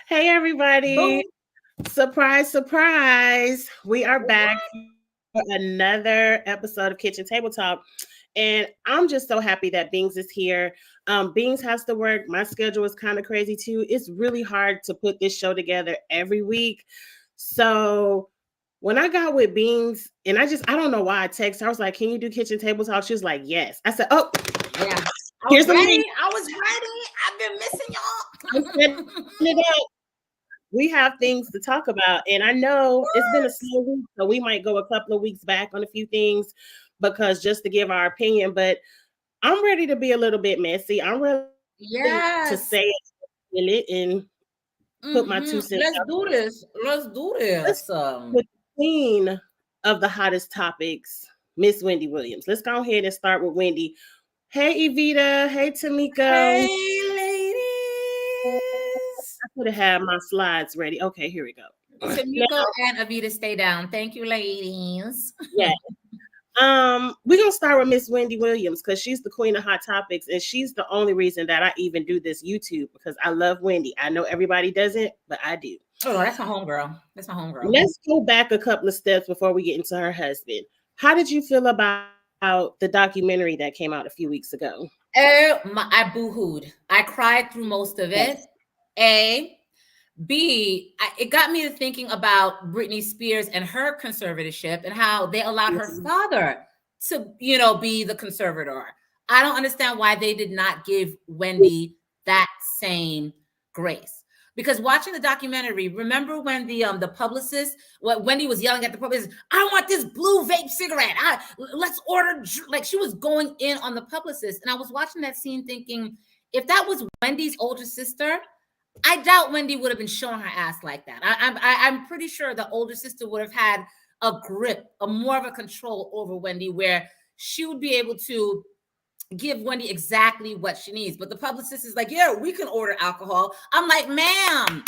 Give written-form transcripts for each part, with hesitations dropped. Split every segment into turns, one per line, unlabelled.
Hey, everybody.
Boom.
Surprise, surprise. We are back
What?
for another episode of Kitchen Table Talk. And I'm just so happy that Beans is here. Beans has to work. My schedule is kind of crazy too. It's really hard to put this show together every week. So when I got with Beans, and I don't know why I texted her, I was like, can you do Kitchen Table Talk? She was like, yes. I said, oh,
Yeah. I was
here's the
ready.
link.
I was ready. I've been
I'm
missing
setting
y'all.
it up. We have things to talk about. And I know it's been a
What?
slow week, so we might go a couple of weeks back on a few things because just to give our opinion, but I'm ready to be a little bit messy. I'm ready to
Yes.
say it, feel it, and put my two cents
Let's
out
do
there.
this. Let's do
Let's
this.
start with the queen of the hottest topics, Miss Wendy Williams. Let's go ahead and start with Wendy. Hey, Evita. Hey, Tamiko.
Hey,
I
ladies.
could have had my slides ready. Okay, here we go. Now,
Tamiko and Avita, stay down. Thank you, ladies.
yeah. We're gonna start with Miss Wendy Williams because she's the queen of hot topics, and she's the only reason that I even do this YouTube because I love Wendy. I know everybody doesn't, but I do.
Oh, that's my homegirl. That's my homegirl.
Let's go back a couple of steps before we get into her husband. How did you feel about the documentary that came out a few weeks ago?
I boohooed. I cried through most of it.
Yes.
A. It got me to thinking about Britney Spears and her conservatorship and how they allowed her
Mhm.
father to, be the conservator. I don't understand why they did not give Wendy that same grace. Because watching the documentary, remember when the publicist, what Wendy was yelling at the publicist, I want this blue vape cigarette. Let's order, like she was going in on the publicist. And I was watching that scene thinking, if that was Wendy's older sister, I doubt Wendy would have been showing her ass like that. I'm pretty sure the older sister would have had a grip, a more of a control over Wendy, where she would be able to give Wendy exactly what she needs. But the publicist is like, yeah, we can order alcohol. I'm like, ma'am,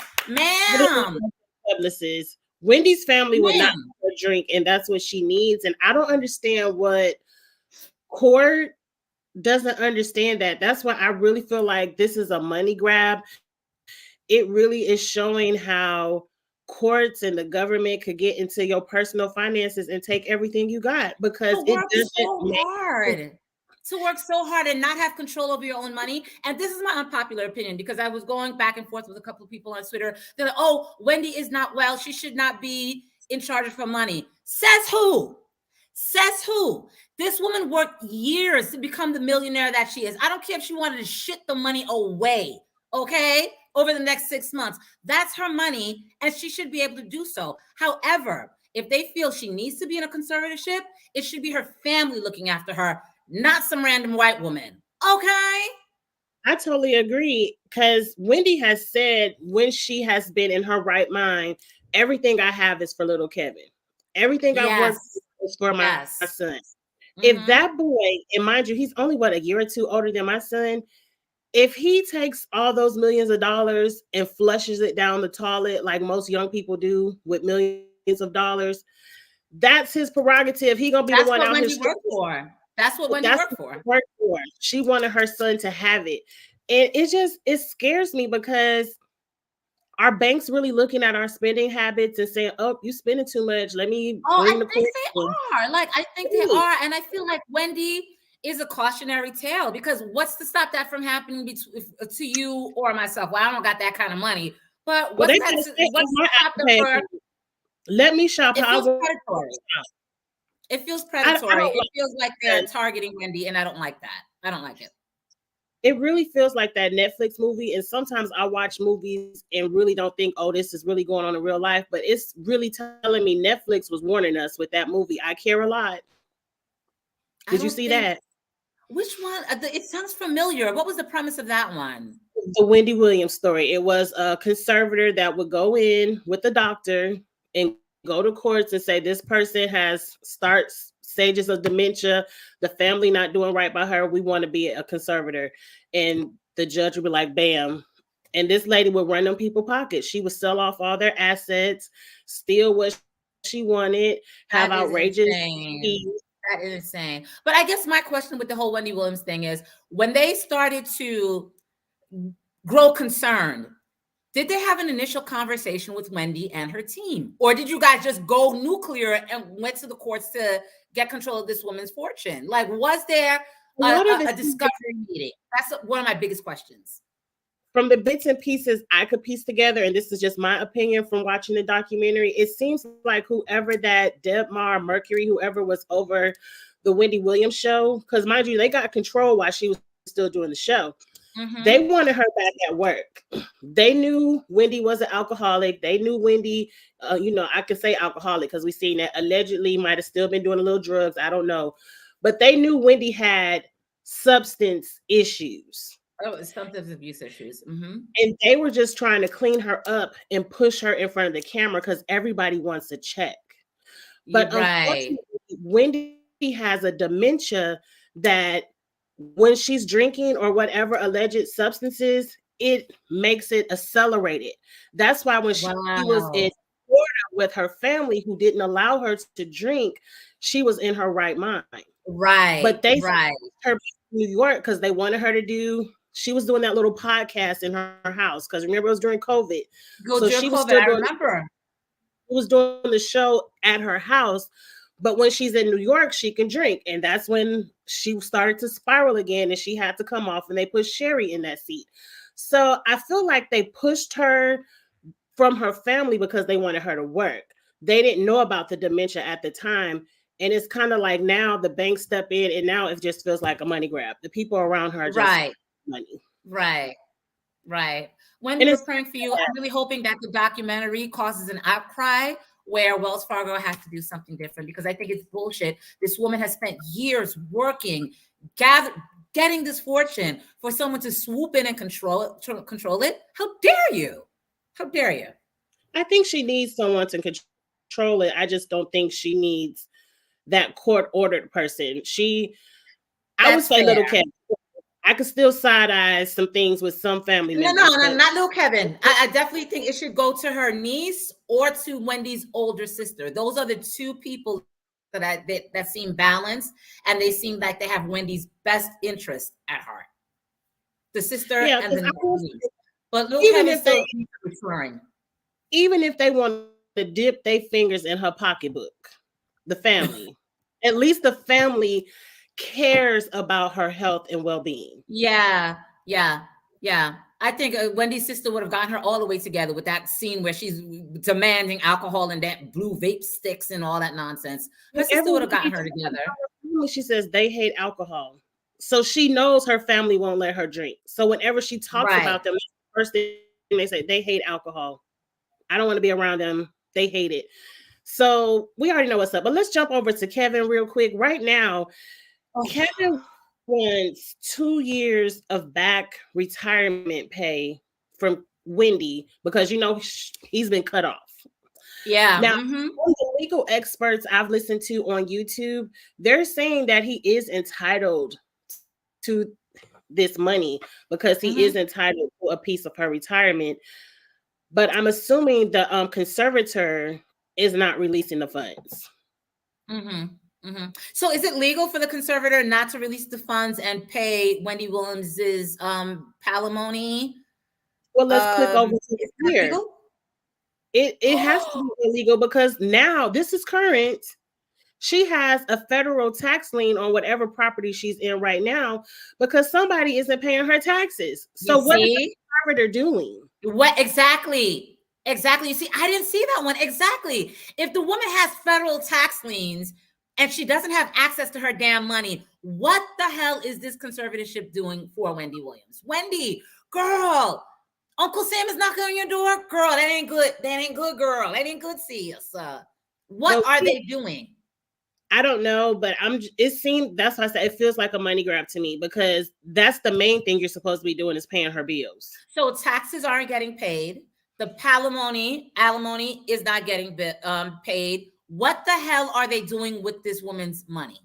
Publicist. Wendy's family would not
ma'am.
let her drink, and that's what she needs. And I don't understand what court doesn't understand that. That's why I really feel like this is a money grab. It really is showing how courts and the government could get into your personal finances and take everything you got because
To
it
work
doesn't
so
make sense.
hard. To work so hard and not have control over your own money. And this is my unpopular opinion because I was going back and forth with a couple of people on Twitter. They're like, oh, Wendy is not well. She should not be in charge of her money. Says who? Says who? This woman worked years to become the millionaire that she is. I don't care if she wanted to shit the money away, okay, over the next 6 months. That's her money, and she should be able to do so. However, if they feel she needs to be in a conservatorship, it should be her family looking after her, not some random white woman. Okay?
I totally agree because Wendy has said when she has been in her right mind, everything I have is for little Kevin. Everything I've worked
Yes.
is for my
Yes.
son. If that
Mm-hmm.
boy, and mind you, he's only what, a year or two older than my son. If he takes all those millions of dollars and flushes it down the toilet like most young people do with millions of dollars, that's his prerogative. He gonna be the one
That's
out
what
here
Wendy
struggling.
worked for. That's what Wendy
That's
worked
what she
for.
worked for. She wanted her son to have it. And it scares me because are banks really looking at our spending habits and saying, oh, you spending too much. Let me
Oh, I
bring the
think
court in.
they are. Like, I think they are. And I feel like Wendy is a cautionary tale because what's to stop that from happening to you or myself? Well, I don't got that kind of money. But
Well, they better stay on
what's to
my
stop
Apple
them
Pay
for?
account. Let me shop
It
how I
feels
want to
predatory.
shop.
It feels
I
predatory.
don't
It
like
feels like
that.
they're targeting Wendy, and I don't like that. I don't like it.
It really feels like that Netflix movie. And sometimes I watch movies and really don't think, oh, this is really going on in real life. But it's really telling me Netflix was warning us with that movie. I Care a Lot. Did you
I
see
don't
that?
think which one. It sounds familiar. What was the premise of that one?
The Wendy Williams story. It was a conservator that would go in with the doctor and go to courts and say this person has starts stages of dementia, the family not doing right by her. We want to be a conservator. And the judge would be like, bam. And this lady would run them people pockets. She would sell off all their assets, steal what she wanted, have
That is
outrageous fees.
insane. That is insane. But I guess my question with the whole Wendy Williams thing is when they started to grow concerned. Did they have an initial conversation with Wendy and her team? Or did you guys just go nuclear and went to the courts to get control of this woman's fortune? Like, was there a discovery meeting? That's one of my biggest questions.
From the bits and pieces I could piece together, and this is just my opinion from watching the documentary, it seems like whoever that Debmar Mercury, whoever was over the Wendy Williams show, because mind you, they got control while she was still doing the show. Mm-hmm. They wanted her back at work. They knew Wendy was an alcoholic. They knew Wendy, I could say alcoholic because we seen that allegedly might have still been doing a little drugs. I don't know. But they knew Wendy had substance issues.
Oh, substance abuse issues. Mm-hmm.
And they were just trying to clean her up and push her in front of the camera because everybody wants a check. But unfortunately, Wendy has a dementia that when she's drinking or whatever alleged substances, it makes it accelerated. That's why when she was in Florida with her family who didn't allow her to drink, she was in her right mind.
Right.
But they sent her to New York because they wanted her to do. She was doing that little podcast in her house because remember it was during COVID.
She
was doing the show at her house, but when she's in New York, she can drink, and that's when she started to spiral again, and she had to come off, and they put Sherry in that seat. So I feel like they pushed her from her family because they wanted her to work. They didn't know about the dementia at the time. And it's kind of like now the banks step in, and now it just feels like a money grab. The people around her are just money.
Right. Wendy, we're praying for you. I'm really hoping that the documentary causes an outcry where Wells Fargo has to do something different because I think it's bullshit. This woman has spent years working, getting this fortune for someone to swoop in and control it. How dare you? How dare you?
I think she needs someone to control it. I just don't think she needs that court-ordered person. I would say Little Kevin. I could still side-eye some things with some family members.
No, not Little Kevin. I definitely think it should go to her niece or to Wendy's older sister. Those are the two people that seem balanced, and they seem like they have Wendy's best interest at heart. The sister and the niece. But Little Kevin still referring.
Even if they want to dip their fingers in her pocketbook, the family, at least the family cares about her health and well-being.
Yeah. I think Wendy's sister would have gotten her all the way together with that scene where she's demanding alcohol and that blue vape sticks and all that nonsense. Her sister would have gotten her together.
She says they hate alcohol. So she knows her family won't let her drink. So whenever she talks about them, the first thing they say, they hate alcohol. I don't want to be around them. They hate it. So we already know what's up. But let's jump over to Kevin real quick. Right now, Kevin wants 2 years of back retirement pay from Wendy because, he's been cut off.
Yeah.
Now, the legal experts I've listened to on YouTube, they're saying that he is entitled to this money because he is entitled to a piece of her retirement. But I'm assuming the conservator is not releasing the funds.
So is it legal for the conservator not to release the funds and pay Wendy Williams's palimony?
Well, let's click over to here. It has to be illegal because now this is current. She has a federal tax lien on whatever property she's in right now because somebody isn't paying her taxes. So what is the conservator doing?
What exactly? You see, I didn't see that one. Exactly. If the woman has federal tax liens and she doesn't have access to her damn money, what the hell is this conservatorship doing for Wendy Williams? Wendy, girl, Uncle Sam is knocking on your door. Girl, that ain't good. That ain't good, girl. That ain't good, sis. What are they doing?
I don't know, but that's why I said it feels like a money grab to me because that's the main thing you're supposed to be doing is paying her bills.
So taxes aren't getting paid. The alimony is not getting paid. What the hell are they doing with this woman's money?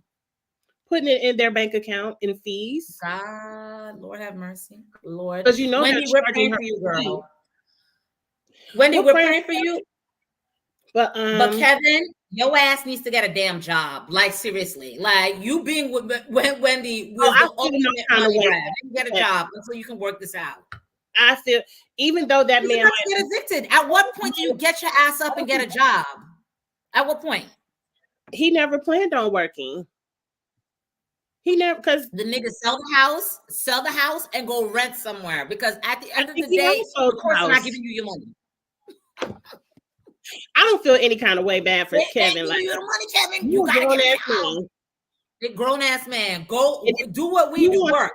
Putting it in their bank account in fees.
God, Lord have mercy. Lord.
Because
Wendy, we're praying for you, girl. Wendy, we're praying for you.
But
Kevin, your ass needs to get a damn job. Like, seriously. Like, you being with Wendy was the ultimate money grab. You get a job until you can work this out.
I feel, even though that
He's
man
about to get evicted. At what point do you get your ass up and get a job? At what point?
He never planned on working. He never, because
the nigga sell the house, and go rent somewhere. Because at the end of the
he
day,
sold
of
the
course, they're not
house.
giving you your money.
I don't feel any kind of way bad for
They
Kevin.
ain't
Like,
giving you the money, Kevin.
you
You gotta
grown
get a
ass
job.
man.
The grown ass man, go
And
do what we
you
do.
want-
Work.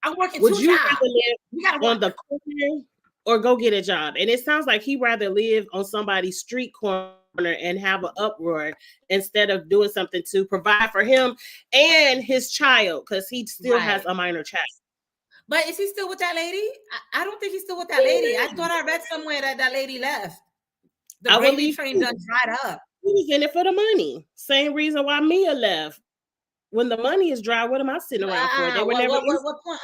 I'm working
Would
2
you
jobs.
rather live
You gotta
on
work.
the corner or go get a job? And it sounds like he'd rather live on somebody's street corner and have an uproar instead of doing something to provide for him and his child, because he still has
Right.
a minor child.
But is he still with that lady? I don't think he's still with that lady. I thought I read somewhere that lady left. The
I
gravy
believe
train
too.
done dried up.
He was in it for the money. Same reason why Mia left. When the money is dry, what am I sitting around for? They were never
What point?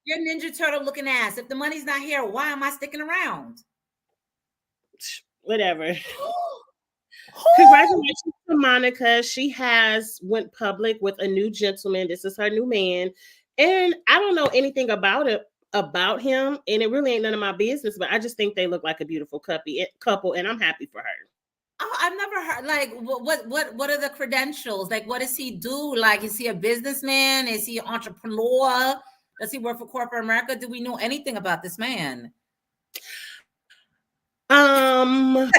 Your Ninja Turtle looking ass. If the money's not here, why am I sticking around?
Whatever. Congratulations to Monica. She has went public with a new gentleman. This is her new man. And I don't know anything about him, and it really ain't none of my business, but I just think they look like a beautiful couple, and I'm happy for her.
Oh, I've never heard, like, what are the credentials? Like, what does he do? Like, is he a businessman? Is he an entrepreneur? Does he work for corporate America? Do we know anything about this man?
Really,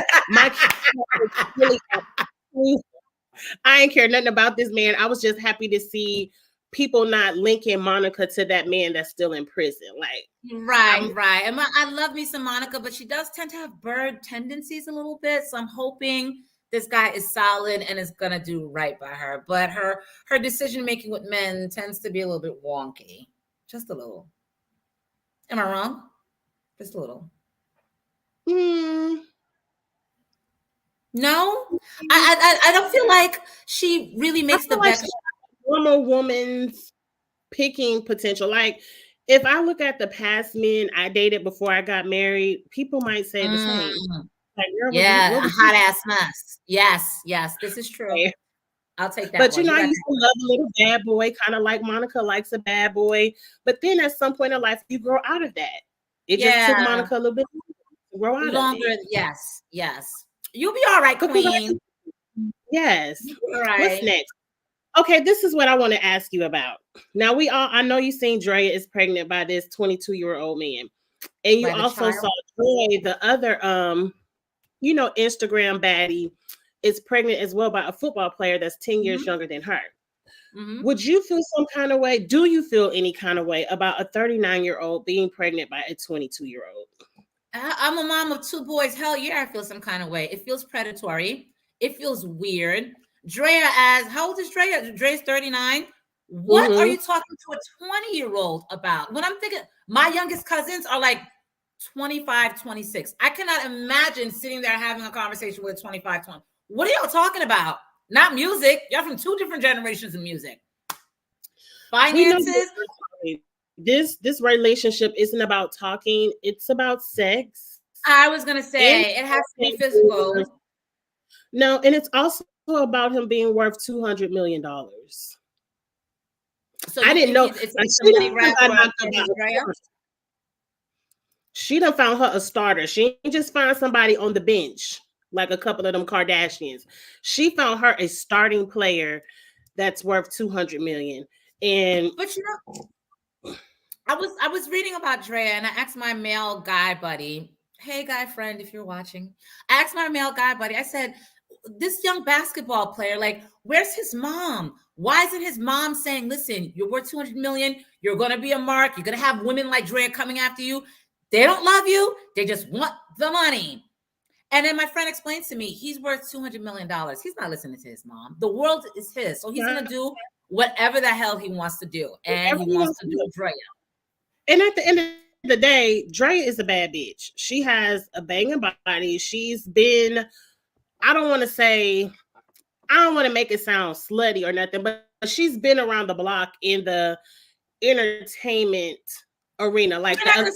I ain't care nothing about this man. I was just happy to see people not linking Monica to that man that's still in prison. Like,
right. And I love me some Monica, but she does tend to have bird tendencies a little bit. So I'm hoping this guy is solid and is gonna do right by her. But her decision making with men tends to be a little bit wonky, just a little. Am I wrong? Just a little. No, I don't feel like she really makes the best.
Normal woman's picking potential. Like, if I look at the past men I dated before I got married, people might say the same. Like,
yeah, a hot ass mess. Yes, this is true. Okay. I'll take that.
But I used to love a little bad boy, kind of like Monica likes a bad boy. But then at some point in life, you grow out of that. It just took Monica a little bit to grow out of it.
Yes. You'll be all right, queen.
Yes.
All right.
What's next? Okay, this is what I want to ask you about. Now, I know you've seen Drea is pregnant by this 22-year-old man. And you also saw Joy, the other, Instagram baddie, is pregnant as well by a football player that's 10 years younger than her. Would you feel some kind of way? Do you feel any kind of way about a 39-year-old being pregnant by a 22-year-old?
I'm a mom of 2 boys. Hell yeah, I feel some kind of way. It feels predatory. It feels weird. Drea, how old is Drea? Drea's 39. What are you talking to a 20-year-old about? When I'm thinking, my youngest cousins are like 25, 26. I cannot imagine sitting there having a conversation with a 25, 20. What are y'all talking about? Not music. Y'all from 2 different generations of music. Finances.
This relationship isn't about talking. It's about sex.
I was going to say, it has to be physical.
No, and it's also about him being worth $200 million. So I didn't know. She done found her a starter. She didn't just find somebody on the bench like a couple of them Kardashians. She found her a starting player that's worth $200 million.
But I was reading about Drea, and I asked my male guy buddy, hey guy friend, if you're watching, I asked my male guy buddy, I said, this young basketball player, like, where's his mom? Why isn't his mom saying, listen, you're worth 200 million. You're going to be a mark. You're going to have women like Drea coming after you. They don't love you. They just want the money. And then my friend explains to me, he's worth $200 million. He's not listening to his mom. The world is his. So he's going to do whatever the hell he wants to do. And he wants to do Drea.
And at the end of the day, Drea is a bad bitch. She has a banging body. She's been, I don't want to make it sound slutty or nothing, but she's been around the block in the entertainment arena. Like,
but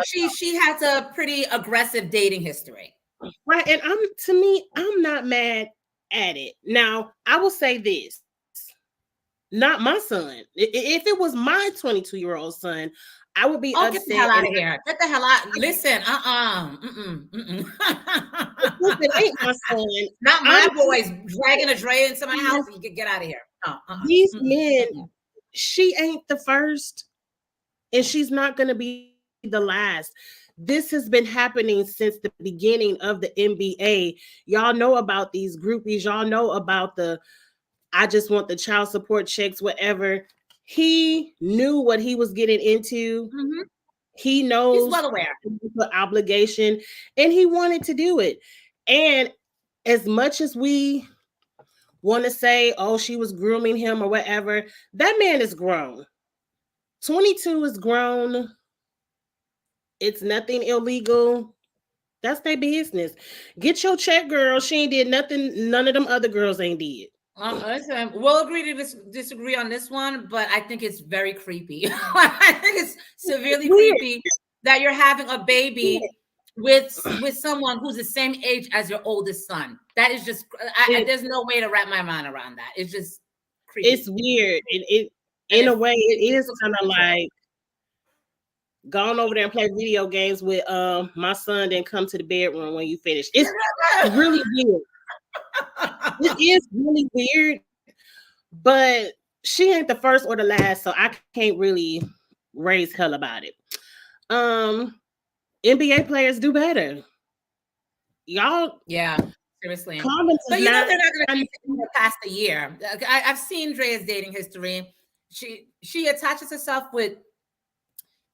she has a pretty aggressive dating history.
Right. And I'm not mad at it. Now, I will say this. Not my son. If it was my 22-year-old son, I would be
Oh,
upset.
get the hell out of here. Get the hell out. Listen,
Listen, ain't my son.
Not my boys dragging a Dre into my house. You can get out of here.
These men, she ain't the first, and she's not going to be the last. This has been happening since the beginning of the NBA. Y'all know about these groupies. Y'all know about I just want the child support checks, whatever. He knew what he was getting into.
Mm-hmm.
He knows
he's well aware
the obligation, and he wanted to do it. And as much as we want to say, oh, she was grooming him or whatever, that man is grown. 22 is grown. It's nothing illegal. That's their business. Get your check, girl. She ain't did nothing. None of them other girls ain't did.
Listen, we'll agree to disagree on this one, but I think it's very creepy. I think it's severely creepy that you're having a baby with someone who's the same age as your oldest son. That is just there's no way to wrap my mind around that. It's just creepy.
It's weird. It in a way, it is kind of like gone over there and play video games with my son, then come to the bedroom when you finish. It's really weird. It is really weird, but she ain't the first or the last, so I can't really raise hell about it. NBA players do better. Y'all,
yeah, seriously.
But
you know they're not going to be past a year. I've seen Drea's dating history. She attaches herself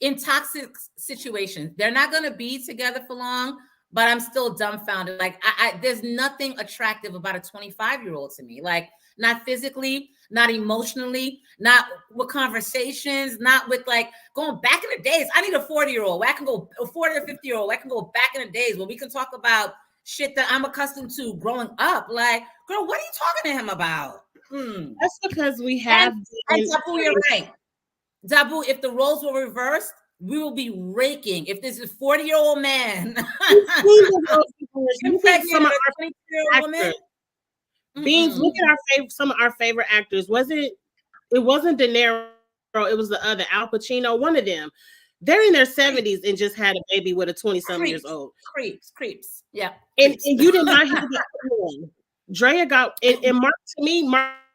in toxic situations. They're not going to be together for long. But I'm still dumbfounded. Like, there's nothing attractive about a 25-year-old to me. Like, not physically, not emotionally, not with conversations, not with like going back in the days. I need a 40-year-old. I can go a 40 or 50-year-old. I can go back in the days when we can talk about shit that I'm accustomed to growing up. Like, girl, what are you talking to him about?
That's because we have.
And Dabu, you're right. Dabu, if the roles were reversed, we will be raking. If this is a 40-year-old man,
look at some of our actors. Beans, look at some of our favorite actors. It wasn't De Niro, it was the other, Al Pacino, one of them. They're in their 70s and just had a baby with a 20-something years old.
Creeps. Yeah.
And you did not have that one. Drea got and Mark, to me,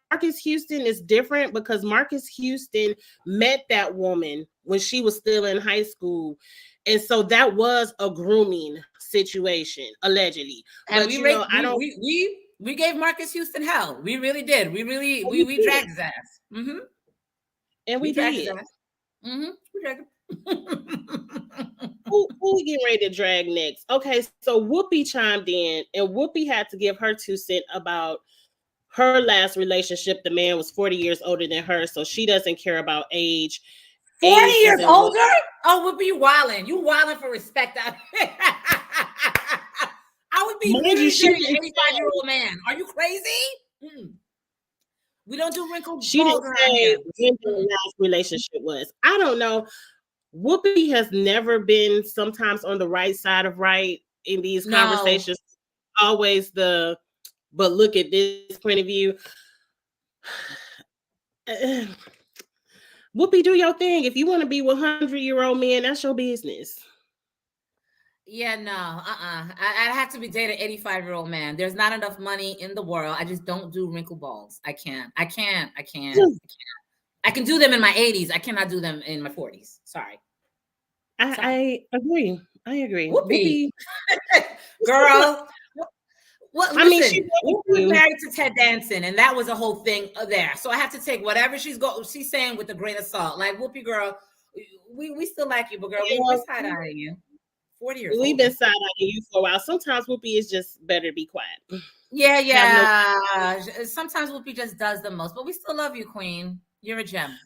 Marcus Houston is different because Marcus Houston met that woman when she was still in high school. And so that was a grooming situation, allegedly.
And we gave Marcus Houston hell. We really did. We dragged his ass. Mm-hmm.
And we did.
His ass. Mm-hmm. We dragged him.
Who we getting ready to drag next? Okay, so Whoopi chimed in, and Whoopi had to give her 2 cents about her last relationship. The man was 40 years older than her, so she doesn't care about age.
40 years older? Oh, Whoopi, you wilding. You wilding for respect. I would be really an 85-year-old man. Are you crazy? We don't do wrinkled.
She didn't say when the last relationship was. I don't know. Whoopi has never been sometimes on the right side of right in these conversations. Always but look at this point of view. Whoopi, do your thing. If you want to be with 100-year-old men, that's your business.
Yeah, no, I'd have to be dating an 85-year-old man. There's not enough money in the world. I just don't do wrinkle balls. I can't. I can do them in my 80s. I cannot do them in my 40s. Sorry.
I agree.
Whoopi. Girl. Well, listen, Whoopi was married to Ted Danson, and that was a whole thing there. So I have to take whatever she's saying with a grain of salt. Like, Whoopi, girl, we still like you, but girl, we're side-eyeing you. 40 years
We've been side-eyeing you for a while. Sometimes Whoopi is just better to be quiet.
Yeah. Sometimes Whoopi just does the most, but we still love you, Queen. You're a gem.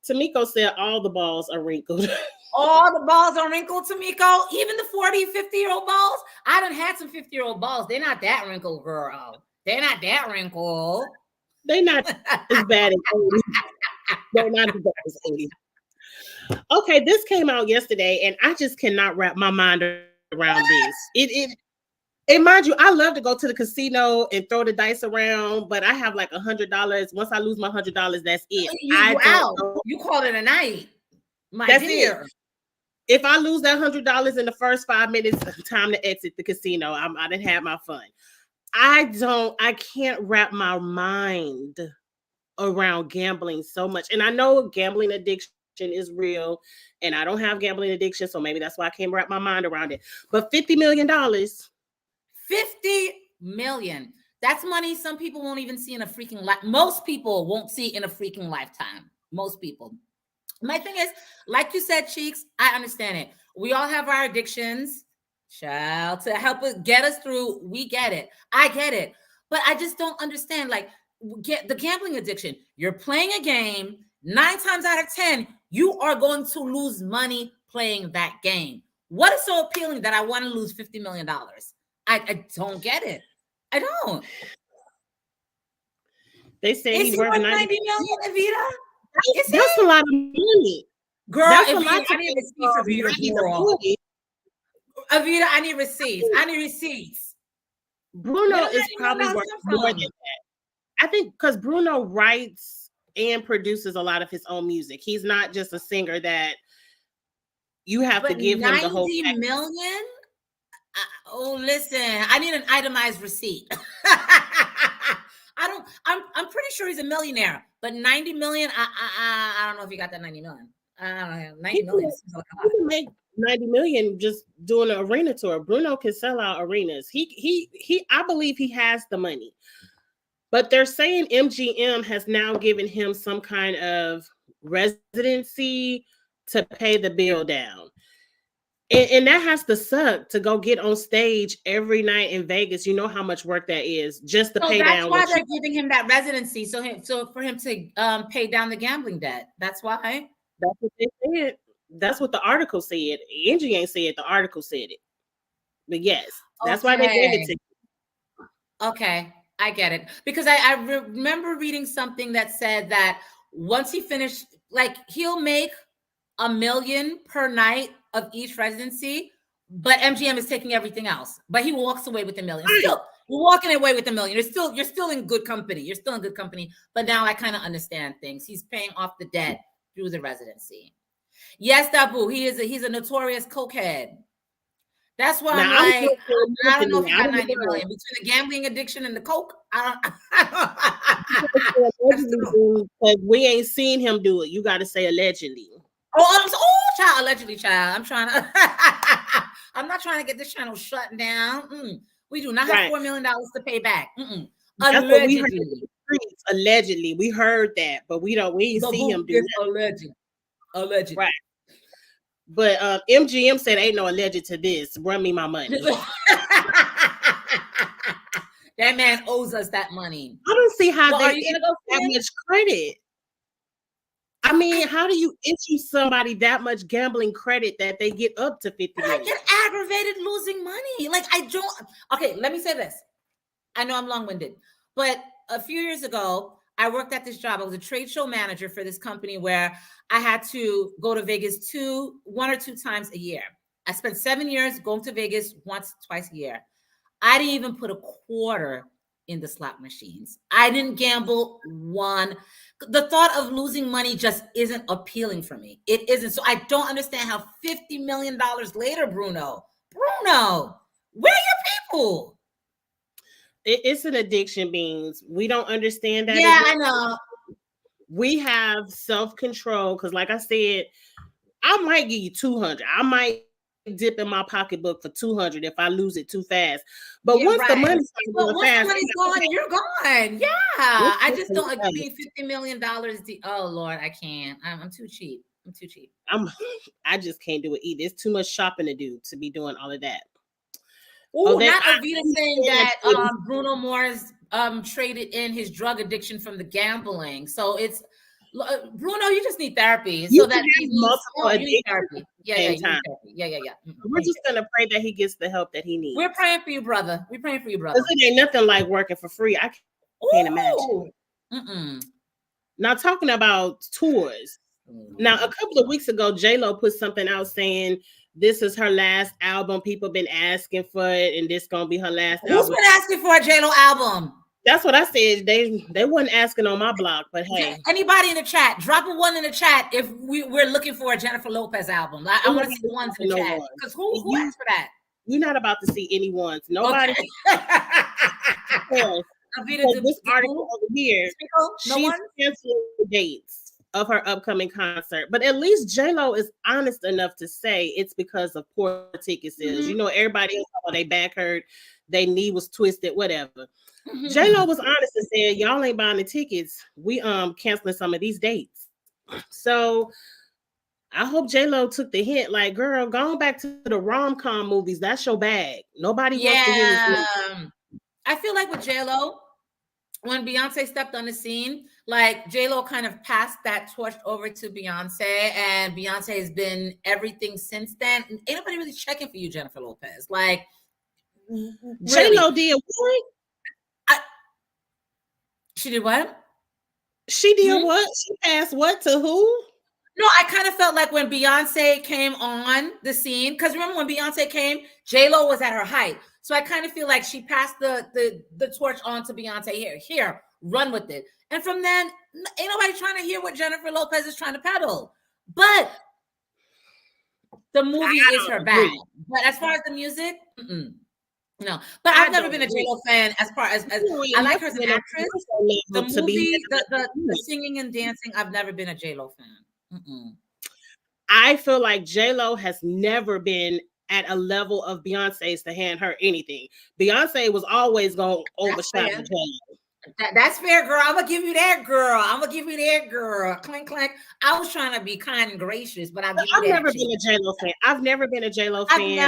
Tamiko said all the balls are wrinkled.
All the balls are wrinkled, Tamiko. Even the 40, 50-year-old balls. I done had some 50-year-old balls. They're not that wrinkled, girl. They're not that wrinkled.
They're not as bad as 80. They're not as bad as 80. Okay, this came out yesterday, and I just cannot wrap my mind around this. And mind you, I love to go to the casino and throw the dice around, but I have like $100. Once I lose my $100, that's it.
You call it a night.
That's dear. If I lose that $100 in the first 5 minutes, time to exit the casino. I didn't have my fun. I can't wrap my mind around gambling so much. And I know gambling addiction is real, and I don't have gambling addiction, so maybe that's why I can't wrap my mind around it. But $50 million. $50
million. That's money some people won't even see in a freaking life. Most people won't see in a freaking lifetime. Most people. My thing is, like you said, Cheeks, I understand it. We all have our addictions, child, to help us get us through. We get it. I get it. But I just don't understand, like, get the gambling addiction. You're playing a game. 9 times out of 10, you are going to lose money playing that game. What is so appealing that I want to lose $50 million? I don't get it. I don't.
They say he's worth 90
million, Evita.
That's a lot of money.
Girl, I need receipts, Evita. Evita, I need receipts.
Bruno is probably worth more than that. I think because Bruno writes and produces a lot of his own music. He's not just a singer that you have to give him the whole
90 million? Listen, I need an itemized receipt. I'm pretty sure he's a millionaire, but 90 million, I don't know if he got that 90 million. I don't know. 90 million seems like a lot.
He can make 90 million just doing an arena tour. Bruno can sell out arenas. He I believe he has the money. But they're saying MGM has now given him some kind of residency to pay the bill down. And that has to suck to go get on stage every night in Vegas. You know how much work that is just to pay down.
That's why they're giving him that residency. So for him to pay down the gambling debt. That's why.
That's what they said. That's what the article said. Angie ain't said, the article said it. But yes, that's why they gave it to him.
Okay, I get it. Because I remember reading something that said that once he finished, like, he'll make $1 million per night of each residency, but MGM is taking everything else. But he walks away with $1 million. Still, you're walking away with $1 million. You're still in good company. You're still in good company. But now I kind of understand things. He's paying off the debt through the residency. Yes, Dabu, he's a notorious cokehead. That's why now, I don't know if he got 90 million between the gambling addiction and the coke.
Because we ain't seen him do it. You got to say allegedly.
Child, allegedly, child. I'm not trying to get this channel shut down. We do not have $4 million to pay back.
Allegedly. Allegedly, we heard that, but we ain't see him do that.
Allegedly.
Right. But MGM said ain't no alleged to this. Run me my money.
That man owes us that money.
I don't see how they get that much credit. I mean, how do you issue somebody that much gambling credit that they get up to 50 million?
I get aggravated losing money. Like, I don't. Okay, let me say this. I know I'm long-winded, but a few years ago, I worked at this job. I was a trade show manager for this company where I had to go to Vegas 1 or 2 times a year. I spent 7 years going to Vegas twice a year. I didn't even put a quarter in the slot machines. I didn't gamble one. The thought of losing money just isn't appealing for me. It isn't. So I don't understand how $50 million later, Bruno, where are your people?
It's an addiction, Beans. We don't understand that.
Yeah, I know.
We have self-control because, like I said, I might give you 200. I might dip in my pocketbook for 200 if I lose it too fast. But once the money's
gone, you're gone. Yeah, I just don't agree. $50 million. Oh Lord, I can't. I'm too cheap.
I just can't do it either. It's too much shopping to do to be doing all of that.
Oh, not Evita saying that Bruno Mars traded in his drug addiction from the gambling. So it's Bruno, you just need therapy. So that you need therapy. Yeah.
We're just gonna pray that he gets the help that he needs.
We're praying for you, brother. Because
it ain't nothing like working for free. I can't imagine. Now talking about tours. Now a couple of weeks ago, J-Lo put something out saying this is her last album. People been asking for it, and this gonna be her last album.
Who's been asking for a J-Lo album?
That's what I said. They wasn't asking on my block, but hey.
Anybody in the chat, drop a one in the chat if we're looking for a Jennifer Lopez album. I want to see the ones in the chat. Because who asked for that?
You're not about to see any ones. Nobody.
Okay.
This article over here, she's canceling the dates of her upcoming concert. But at least J-Lo is honest enough to say it's because of poor ticket sales. You know, everybody else, they back hurt, their knee was twisted, whatever. J-Lo was honest and said, y'all ain't buying the tickets. We canceling some of these dates. So I hope J-Lo took the hint, like, girl, going back to the rom-com movies, that's your bag. Nobody wants to hear this.
I feel like with J-Lo, when Beyonce stepped on the scene, like J-Lo kind of passed that torch over to Beyonce, and Beyonce has been everything since then. Ain't nobody really checking for you, Jennifer Lopez. Like,
J-Lo did what?
She did what?
She did what? She passed what to who?
No, I kind of felt like when Beyonce came on the scene, because remember when Beyonce came, J-Lo was at her height. So I kind of feel like she passed the torch on to Beyonce. Here, run with it. And from then, ain't nobody trying to hear what Jennifer Lopez is trying to peddle. But the movie is her bag. But as far as the music, no. But I've never been a J-Lo fan as far as I like her as an actress. The movie, the singing and dancing, I've never been a J-Lo fan.
I feel like J-Lo has never been at a level of Beyonce's to hand her anything. Beyonce was always going to overshadow J-Lo.
That's fair, girl. I'm gonna give you that, girl. Clink, clink. I was trying to be kind and gracious, but I've
never been a J-Lo fan. I've never been a J-Lo fan.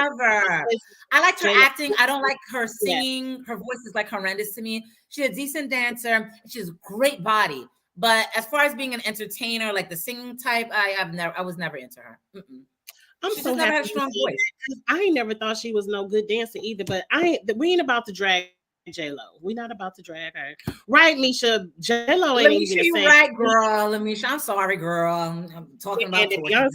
I liked her acting. I don't like her singing. Yeah. Her voice is like horrendous to me. She's a decent dancer. She has a great body. But as far as being an entertainer, like the singing type, I was never into her.
She so never had a strong voice. I ain't never thought she was no good dancer either. But we ain't about to drag J-Lo. We're not about to drag her. Right, Misha? J-Lo ain't even the same.
Right, girl. Misha, I'm sorry, girl. I'm talking about Beyonce.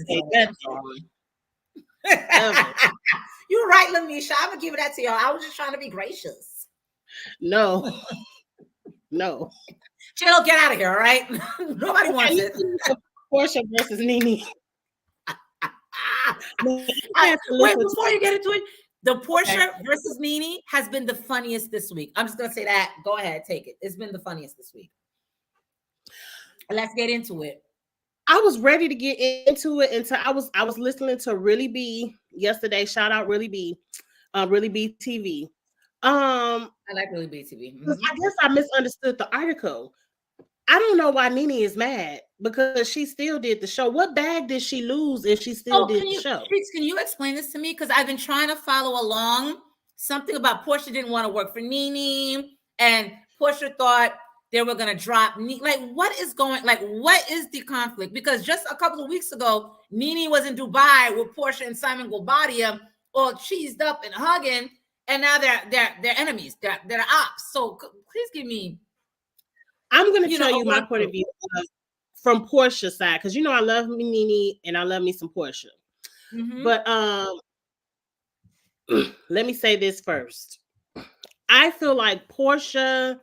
You're right, Lamisha. I'm going to give it that to y'all. I was just trying to be gracious.
No.
J-Lo, get out of here, all right? Nobody wants it.
Porsha versus Nene.
Wait, before you get into it, the Porsha versus Nene has been the funniest this week. I'm just going to say that. Go ahead, take it. It's been the funniest this week. Let's get into it.
I was ready to get into it until I was listening to Really B yesterday. Shout out Really B, Really B TV.
I like Really B TV.
I guess I misunderstood the article. I don't know why Nene is mad because she still did the show. What bag did she lose if she still did the show?
Please, can you explain this to me? Because I've been trying to follow along. Something about Porsha didn't want to work for Nene, and Porsha thought they were going to drop Nene. Like, what is the conflict? Because just a couple of weeks ago, Nene was in Dubai with Porsha and Simon Guobadia, all cheesed up and hugging, and now they're enemies. They're ops. So please give me.
I'm going to tell you my point of view from Porsha's side, because I love me Nene and I love me some Porsha. But let me say this first. I feel like Porsha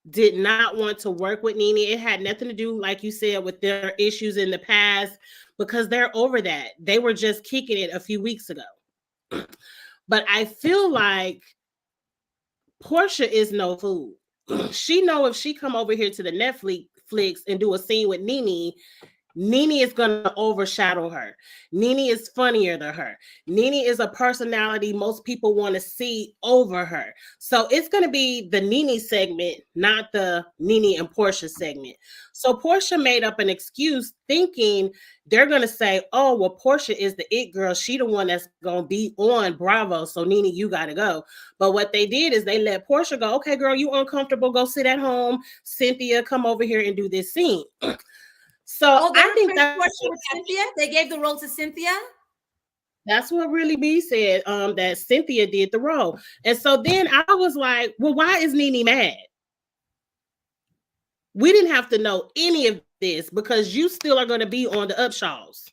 did not want to work with Nene. It had nothing to do, like you said, with their issues in the past, because they're over that. They were just kicking it a few weeks ago. But I feel like Porsha is no fool. She know if she come over here to the Netflix and do a scene with Nene is going to overshadow her. Nene is funnier than her. Nene is a personality most people want to see over her. So it's going to be the Nene segment, not the Nene and Porsha segment. So Porsha made up an excuse thinking they're going to say, oh, well, Porsha is the it girl. She the one that's going to be on Bravo. So Nene, you got to go. But what they did is they let Porsha go. Okay, girl, you uncomfortable. Go sit at home. Cynthia, come over here and do this scene. So I think that's
what Cynthia. They gave the role to Cynthia.
That's what Really B said. That Cynthia did the role, and so then I was like, "Well, why is Nene mad? We didn't have to know any of this because you still are going to be on the Upshaws."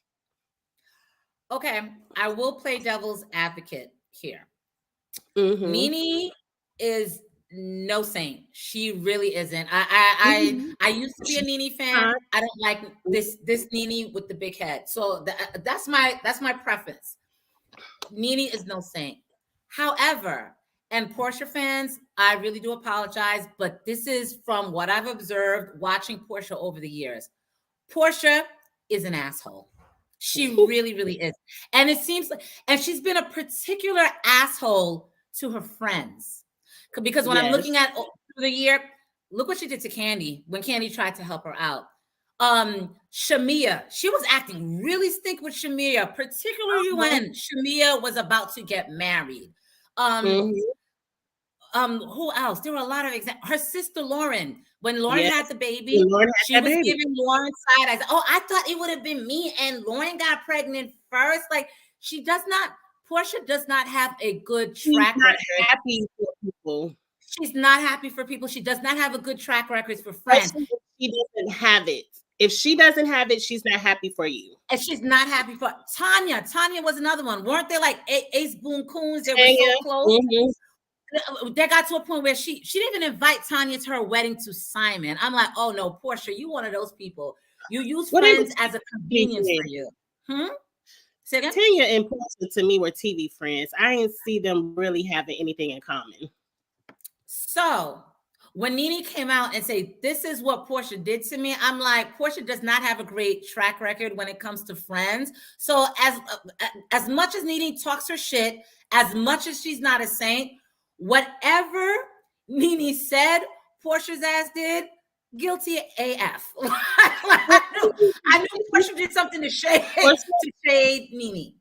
Okay, I will play devil's advocate here. Nene is no saint. She really isn't. I used to be a Nene fan. I don't like this Nene with the big head. So that's my preference. Nene is no saint. However, and Portia fans, I really do apologize, but this is from what I've observed watching Portia over the years. Portia is an asshole. She really, really is. And it seems like, and she's been a particular asshole to her friends. Because when I'm looking at the year, look what she did to Kandi when Kandi tried to help her out. Shamea, she was acting really stink with Shamea, particularly when Shamea was about to get married. Who else? There were a lot of examples. Her sister Lauren, when Lauren had the baby, she was giving Lauren side eyes. Oh, I thought it would have been me, and Lauren got pregnant first. Like, Portia does not have a good track record.
Happy for people.
She's not happy for people. She does not have a good track record for friends.
She doesn't have it. If she doesn't have it, she's not happy for you.
And she's not happy for Tanya. Tanya was another one. Weren't they like Ace Boon Coons? They were so close. They got to a point where she didn't even invite Tanya to her wedding to Simon. I'm like, oh no, Portia, you one of those people. You use friends as a convenience for you. Say again?
Tanya and Portia to me were TV friends. I didn't see them really having anything in common.
So when Nene came out and said, this is what Portia did to me, I'm like, Portia does not have a great track record when it comes to friends. So as much as Nene talks her shit, as much as she's not a saint, whatever Nene said, Portia's ass did, guilty AF. I knew Portia did something to shade Nene.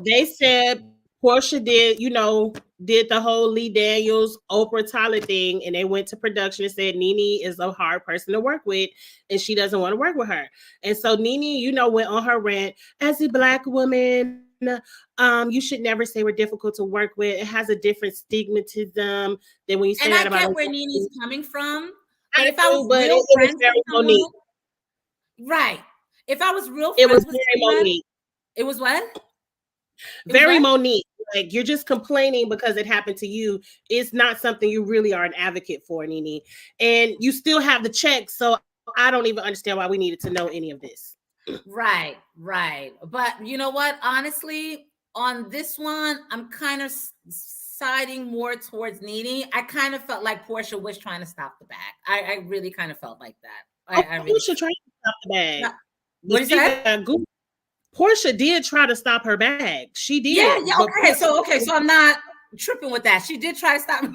They said Portia did the whole Lee Daniels, Oprah Tyler thing, and they went to production and said Nene is a hard person to work with, and she doesn't want to work with her. And so Nene, went on her rant, as a Black woman, you should never say we're difficult to work with. It has a different stigmatism than when you say that about.
And I get where Nene's coming from. But if I was real friends with someone, right? If I was real friends with someone, it was what?
Very Monique. Like, you're just complaining because it happened to you. It's not something you really are an advocate for, Nene. And you still have the check, so I don't even understand why we needed to know any of this.
Right. But you know what? Honestly, on this one, I'm kind of siding more towards Nene. I kind of felt like Portia was trying to stop the bag. I really kind of felt like that.
Portia tried to stop the bag.
What is that?
Portia did try to stop her bag. She did.
Yeah. Okay. So I'm not tripping with that. She did try to stop me.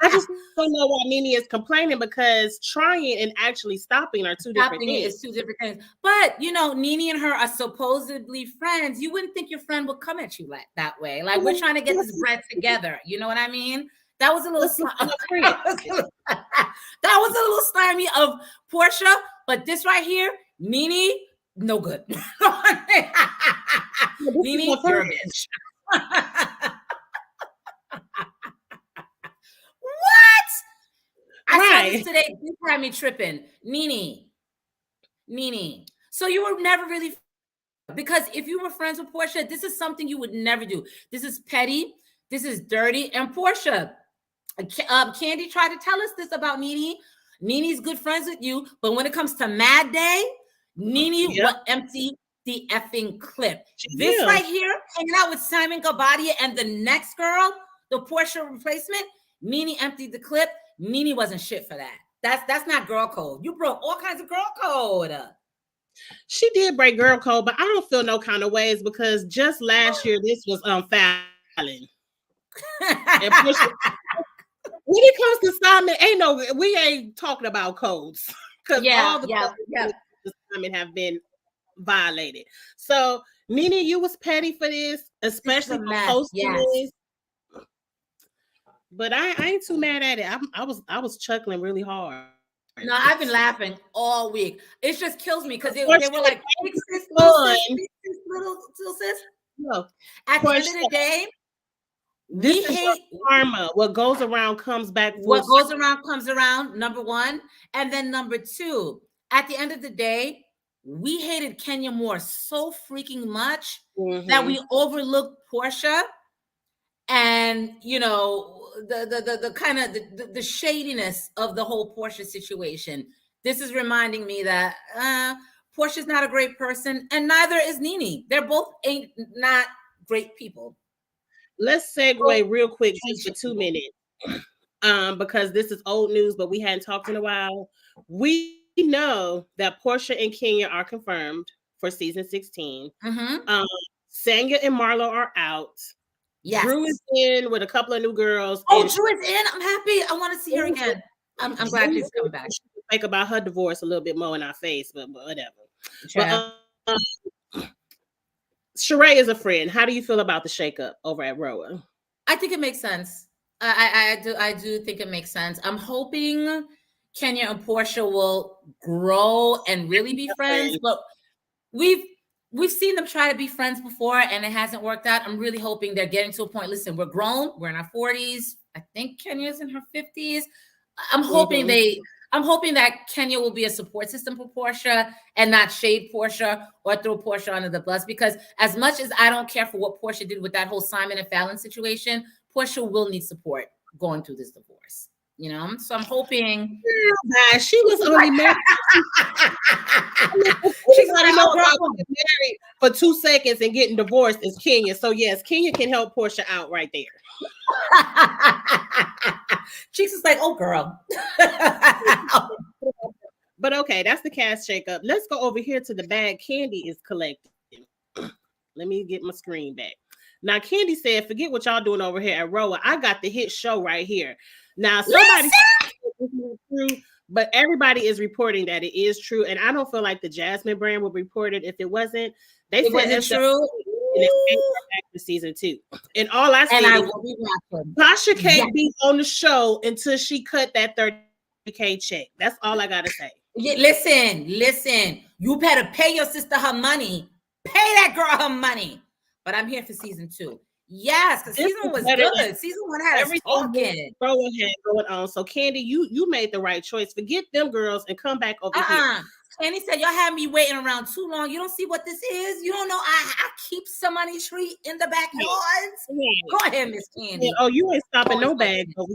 I just don't know why Nene is complaining, because trying and actually stopping are two different things.
Is two different things. But Nene and her are supposedly friends. You wouldn't think your friend would come at you like that way. Like, we're trying to get this bread together. You know what I mean? That was a little that was a little slimy of Portia. But this right here, Nene, no good. Nene, you're a bitch. What? I saw this today. This had me tripping. Nene. So you were never really, because if you were friends with Portia, this is something you would never do. This is petty. This is dirty. And Portia, Kandi tried to tell us this about Nene. Nene's good friends with you, but when it comes to Mad Day, Nene will empty the effing clip. This right here, hanging out with Simon Gabadia and the next girl, the Portia replacement, Nene emptied the clip. Nene wasn't shit for that. That's not girl code. You broke all kinds of girl code.
She did break girl code, but I don't feel no kind of ways, because just last year this was Fallon. When it comes to Simon, we ain't talking about codes, because all the codes Simon have been violated. So Nene, you was petty for this, especially for posting this. But I ain't too mad at it. I was chuckling really hard.
No, I've been laughing all week. It just kills me because they were like, big sis, little sis.
No.
At the end of the day,
we hate karma. What goes around comes back.
What goes around comes around, number one. And then number two, at the end of the day, we hated Kenya Moore so freaking much that we overlooked Portia. and the kind of the shadiness of the whole Porsha situation. This is reminding me that Porsha's not a great person, and neither is NeNe. They're both not great people.
Let's segue real quick just for 2 minutes. Because this is old news, but we hadn't talked in a while. We know that Porsha and Kenya are confirmed for season 16.
Mm-hmm.
Sanya and Marlo are out.
Yes.
Drew is in with a couple of new girls.
Oh, Drew is in. I'm happy. I want to see her again. I'm glad she's coming back.
Think about her divorce a little bit more in our face, but whatever. Sure. But Sheree is a friend. How do you feel about the shakeup over at Roa?
I think it makes sense. I do think it makes sense. I'm hoping Kenya and Porsha will grow and really be friends, but we've seen them try to be friends before and it hasn't worked out. I'm really hoping they're getting to a point. Listen, we're grown. We're in our 40s. I think Kenya's in her 50s. I'm hoping that Kenya will be a support system for Porsha and not shade Porsha or throw Porsha under the bus, because as much as I don't care for what Porsha did with that whole Simon and Fallon situation, Porsha will need support going through this divorce. So I'm hoping.
She was only married. She's married for 2 seconds and getting divorced is Kenya. So yes, Kenya can help Porsha out right there.
Cheeks is like, oh girl.
But okay, that's the cast shakeup. Let's go over here to the bag Kandi is collecting. Let me get my screen back. Now, Kandi said, forget what y'all doing over here at Roa. I got the hit show right here. Now, somebody said it's not true, but everybody is reporting that it is true. And I don't feel like the Jasmine brand would report it if it wasn't. They said it's true. And it came back to season 2. And all I said is Tasha can't be on the show until she cut that $30K check. That's all I gotta say.
Yeah, listen. You better pay your sister her money. Pay that girl her money. But I'm here for season 2. Yes, because season 1 was good. Season 1 had everything
going on. So Kandi, you made the right choice. Forget them girls and come back over here.
Kandi said, y'all had me waiting around too long. You don't see what this is? You don't know I keep some money tree in the backyards? Go ahead, Miss Kandi.
Yeah, oh, you ain't stopping no bags over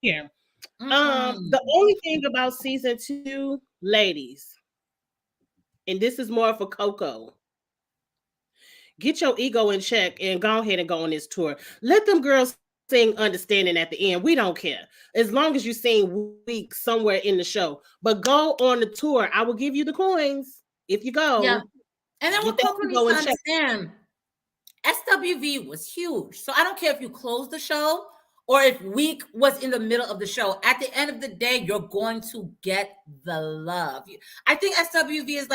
here. The only thing about season 2, ladies, and this is more for Coco, get your ego in check and go ahead and go on this tour. Let them girls sing Understanding at the end. We don't care. As long as you sing weak somewhere in the show. But go on the tour. I will give you the coins if you go.
Yeah. And then what Coco needs to understand, SWV was huge. So I don't care if you close the show or if Week was in the middle of the show. At the end of the day, you're going to get the love. I think SWV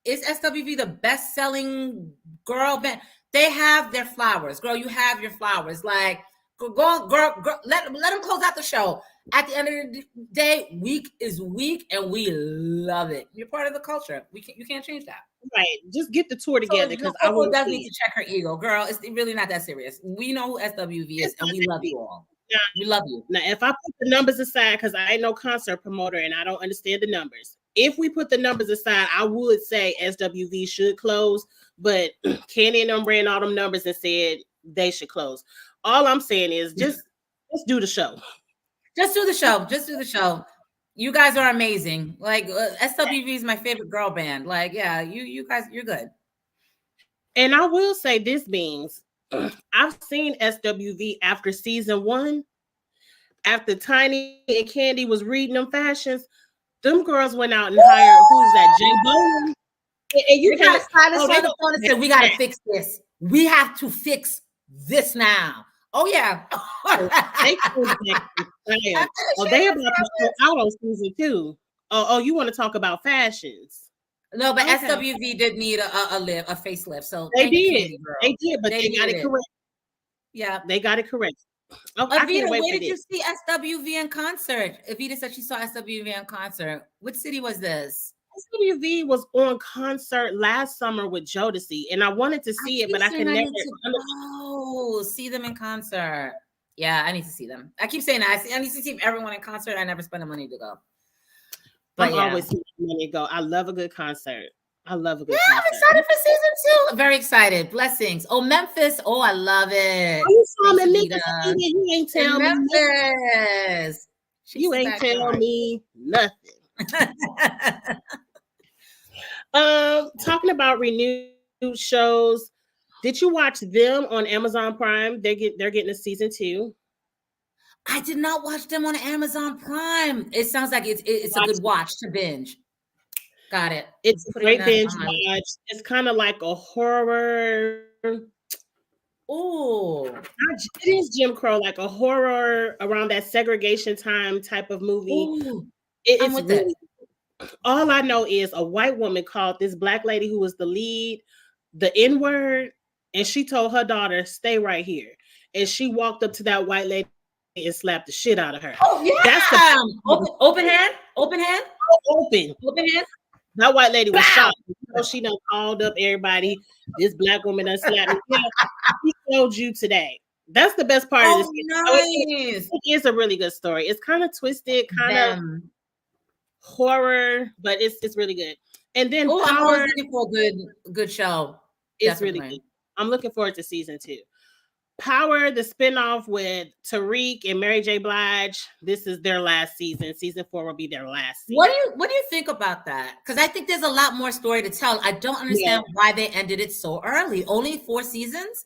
is SWV the best-selling girl band? They have their flowers. Girl, you have your flowers. Like, go, girl, let them close out the show. At the end of the day, Week is Week, and we love it. You're part of the culture. You can't change that.
Right. Just get the tour together, because
I does need to check her ego. Girl, it's really not that serious. We know who SWV is, and we love you all. Yeah. We love you.
Now, if I put the numbers aside, because I ain't no concert promoter and I don't understand the numbers. If we put the numbers aside, I would say SWV should close, but Kandi and them ran all them numbers and said they should close. All I'm saying is just do the show.
Just do the show. Just do the show. You guys are amazing. Like SWV is my favorite girl band. Like, yeah, you guys, you're good.
And I will say this, Beans. I've seen SWV after season 1. After Tiny and Kandi was reading them fashions, them girls went out and hired, who's that, Jay Bowen?
And you got to sign us on the phone and say, we got to fix this. We have to fix this now. Oh, yeah.
They about to show out on season 2. Oh, you want to talk about fashions?
No, but SWV did need a facelift. So
they did. They did, but they got it correct.
Yeah.
They got it correct. Oh,
Evita, where did you see SWV in concert? Evita said she saw SWV in concert. Which city was this?
SWV was on concert last summer with Jodeci, and I wanted to see it, but I can never.
See them in concert. Yeah, I need to see them. I keep saying that. I need to see everyone in concert. I never spend the money to go.
But I'm always spending money to go. I love a good concert. I love a
Yeah,
good
I'm
concert.
excited for season 2. Very excited. Blessings. Oh, Memphis. Oh, I love it.
Oh, you saw him
Thanks,
in
Anita.
Memphis. You ain't
In
tell me nothing.
Memphis. Cheeks
You
is
ain't tell
backyard.
me nothing. Talking about renewed shows, did you watch them on Amazon Prime? They're getting a season 2.
I did not watch them on Amazon Prime. It sounds like it's a
Watch
good
it.
watch to binge. Got it.
It's a
Putting
great
that
binge
on.
watch. It's kind of like a horror.
Oh,
It is Jim Crow, like a horror around that segregation time type of movie.
ooh, I'm
It's
with it.
really, all I know is a white woman called this black lady who was the lead the N-word, and she told her daughter, stay right here. And she walked up to that white lady and slapped the shit out of her.
Oh
That's the
yeah. Open hand. Open hand.
open.
Open hand.
That white lady was
Bow.
shocked. You know, she done called up everybody. This black woman done slapped me. Yeah, she told you today. That's the best part of this.
Nice.
It is a really good story. It's kind of twisted, kind of horror, but it's really good. And then
I'm
Power
always looking for a good show.
is really good. I'm looking forward to season 2. Power, the spinoff with Tariq and Mary J. Blige. This is their last season. Season 4 will be their last season.
What do you think about that? Because I think there's a lot more story to tell. I don't understand why they ended it so early. Only 4 seasons?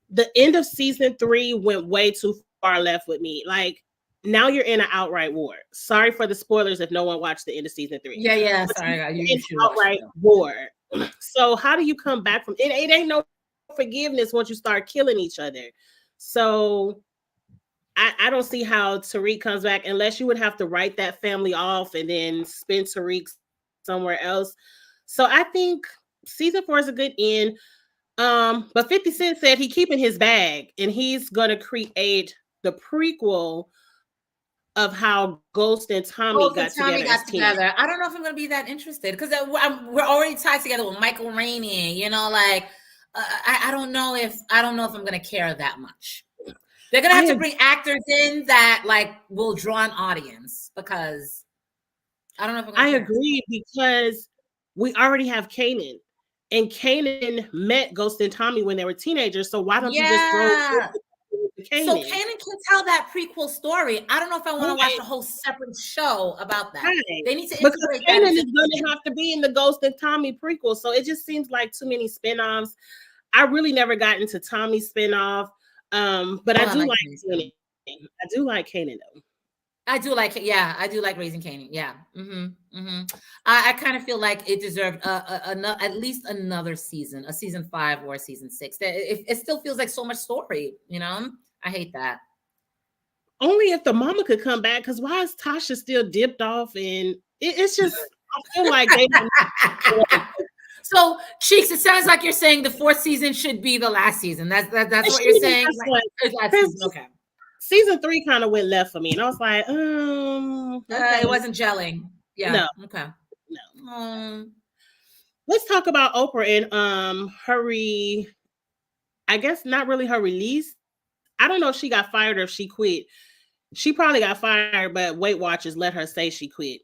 The end of season 3 went way too far left with me. Like, now you're in an outright war. Sorry for the spoilers if no one watched the end of season 3.
Yeah. Sorry, you should
outright war. So how do you come back from it? It ain't no forgiveness once you start killing each other. So I don't see how Tariq comes back unless you would have to write that family off and then spin Tariq somewhere else. So I think season 4 is a good end. But 50 Cent said he keeping his bag and he's gonna create the prequel of how Ghost and Tommy got together.
I don't know if I'm going to be that interested because we're already tied together with Michael Rainey. You know, like I don't know if I'm going to care that much. They're going to have to bring actors in that like will draw an audience because I don't know if I'm going to.
I agree because we already have Kanan, and Kanan met Ghost and Tommy when they were teenagers. So why don't you just throw?
So Kanan can tell that prequel story. I don't know if I want to watch a whole separate show about that. Right. They need to integrate that.
Kanan is going to have to be in the Ghost and Tommy prequel. So it just seems like too many spinoffs. I really never got into Tommy's spinoff, but I do like Kanan. I do like Kanan though.
I do like Raising Kanan. Yeah. I kind of feel like it deserved at least another season, a season 5 or a season 6. It still feels like so much story, you know? I hate that.
Only if the mama could come back, because why is Tasha still dipped off? And it's just, I feel like they.
So, Cheeks, it sounds like you're saying the 4th season should be the last season. That's what you're saying.
Okay. Season 3 kind of went left for me, and I was like, okay.
It wasn't gelling. Yeah.
No.
Okay.
No. Let's talk about Oprah and I guess not really her release. I don't know if she got fired or if she quit. She probably got fired, but Weight Watchers let her say she quit.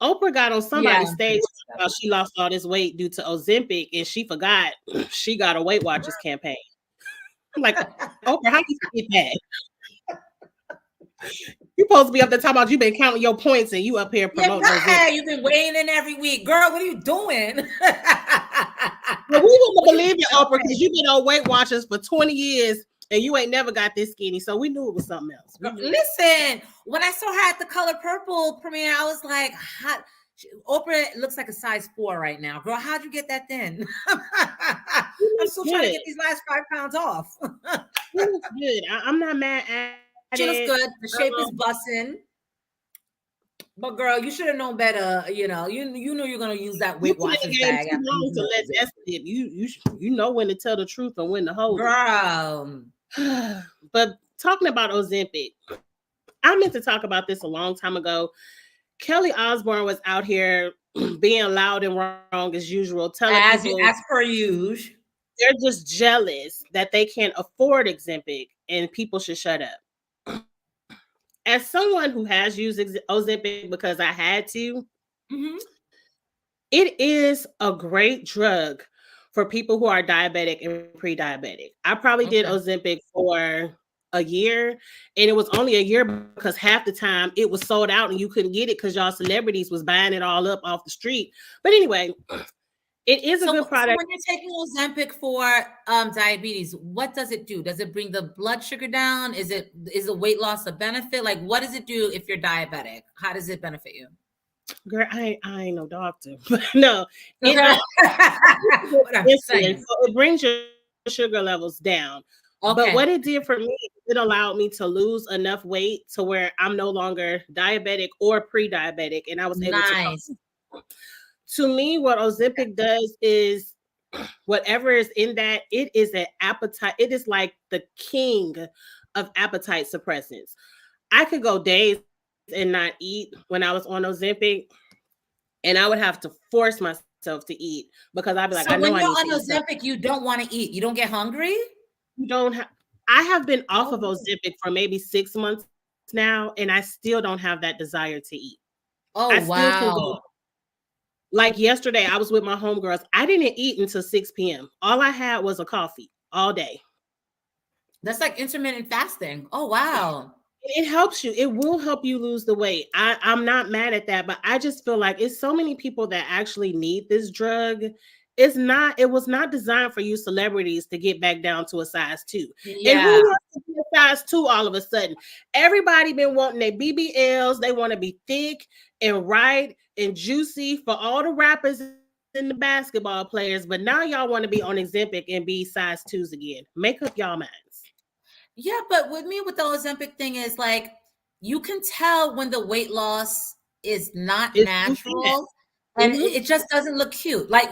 Oprah got on somebody's stage about she lost all this weight due to Ozempic, and she forgot she got a Weight Watchers campaign. I'm like, Oprah, how you forget that? You're supposed to be up there talking about you've been counting your points and you up here promoting.
Yeah, you've been weighing in every week. Girl, what are you doing?
But we wouldn't believe you, Oprah, because you've been on Weight Watchers for 20 years and you ain't never got this skinny. So we knew it was something else.
Listen, when I saw her at the Color Purple premiere, I was like, Oprah looks like a size 4 right now. Girl, how'd you get that thin? I'm still trying to get these last 5 pounds off.
She looks good. I'm not mad at
She looks good. The shape is busting. But girl, you should have known better. You know, you knew you're gonna use that Weight Watchers bag.
You know when to tell the truth and when to hold
girl.
It. But talking about Ozempic, I meant to talk about this a long time ago. Kelly Osbourne was out here being loud and wrong as usual, telling people
as per usual.
They're just jealous that they can't afford Ozempic and people should shut up. As someone who has used Ozempic because I had to, It is a great drug for people who are diabetic and pre-diabetic. I probably did
Okay.
Ozempic for a year, and it was only a year because half the time it was sold out and you couldn't get it because y'all celebrities was buying it all up off the street. But anyway, it is a
So,
good
so
product.
when you're taking Ozempic for diabetes, what does it do? Does it bring the blood sugar down? Is the weight loss a benefit? Like, what does it do if you're diabetic? How does it benefit you?
Girl, I ain't no doctor, but no, it
Okay. What I'm
insulin,
saying.
so it brings your sugar levels down. But
Okay.
what it did for me, it allowed me to lose enough weight to where I'm no longer diabetic or pre-diabetic, and I was able to come.
Nice.
To me, what Ozempic does is whatever is in that, it is an appetite. It is like the king of appetite suppressants. I could go days and not eat when I was on Ozempic, and I would have to force myself to eat because I'd be like,
So
I know
when
I
you're
need to
on
eat something.
Ozempic, you don't want to eat. You don't get hungry?
You don't have. I have been off
Oh,
of Ozempic for maybe 6 months now, and I still don't have that desire to eat. I
oh
still can go.
wow.
Like yesterday, I was with my homegirls. I didn't eat until 6 p.m. All I had was a coffee all day.
That's like intermittent fasting. Oh wow.
It helps you. It will help you lose the weight. I'm not mad at that, but I just feel like it's so many people that actually need this drug. It was not designed for you celebrities to get back down to a size 2. And who
Yeah.
wants to be a size 2 all of a sudden? Everybody been wanting their BBLs. They want to be thick and right and juicy for all the rappers and the basketball players, but now y'all want to be on Ozempic and be size 2s again. Make up y'all minds.
Yeah, but with me with the Ozempic thing is like you can tell when the weight loss is not
It's too fat.
natural and
Mhm.
it just doesn't look cute. Like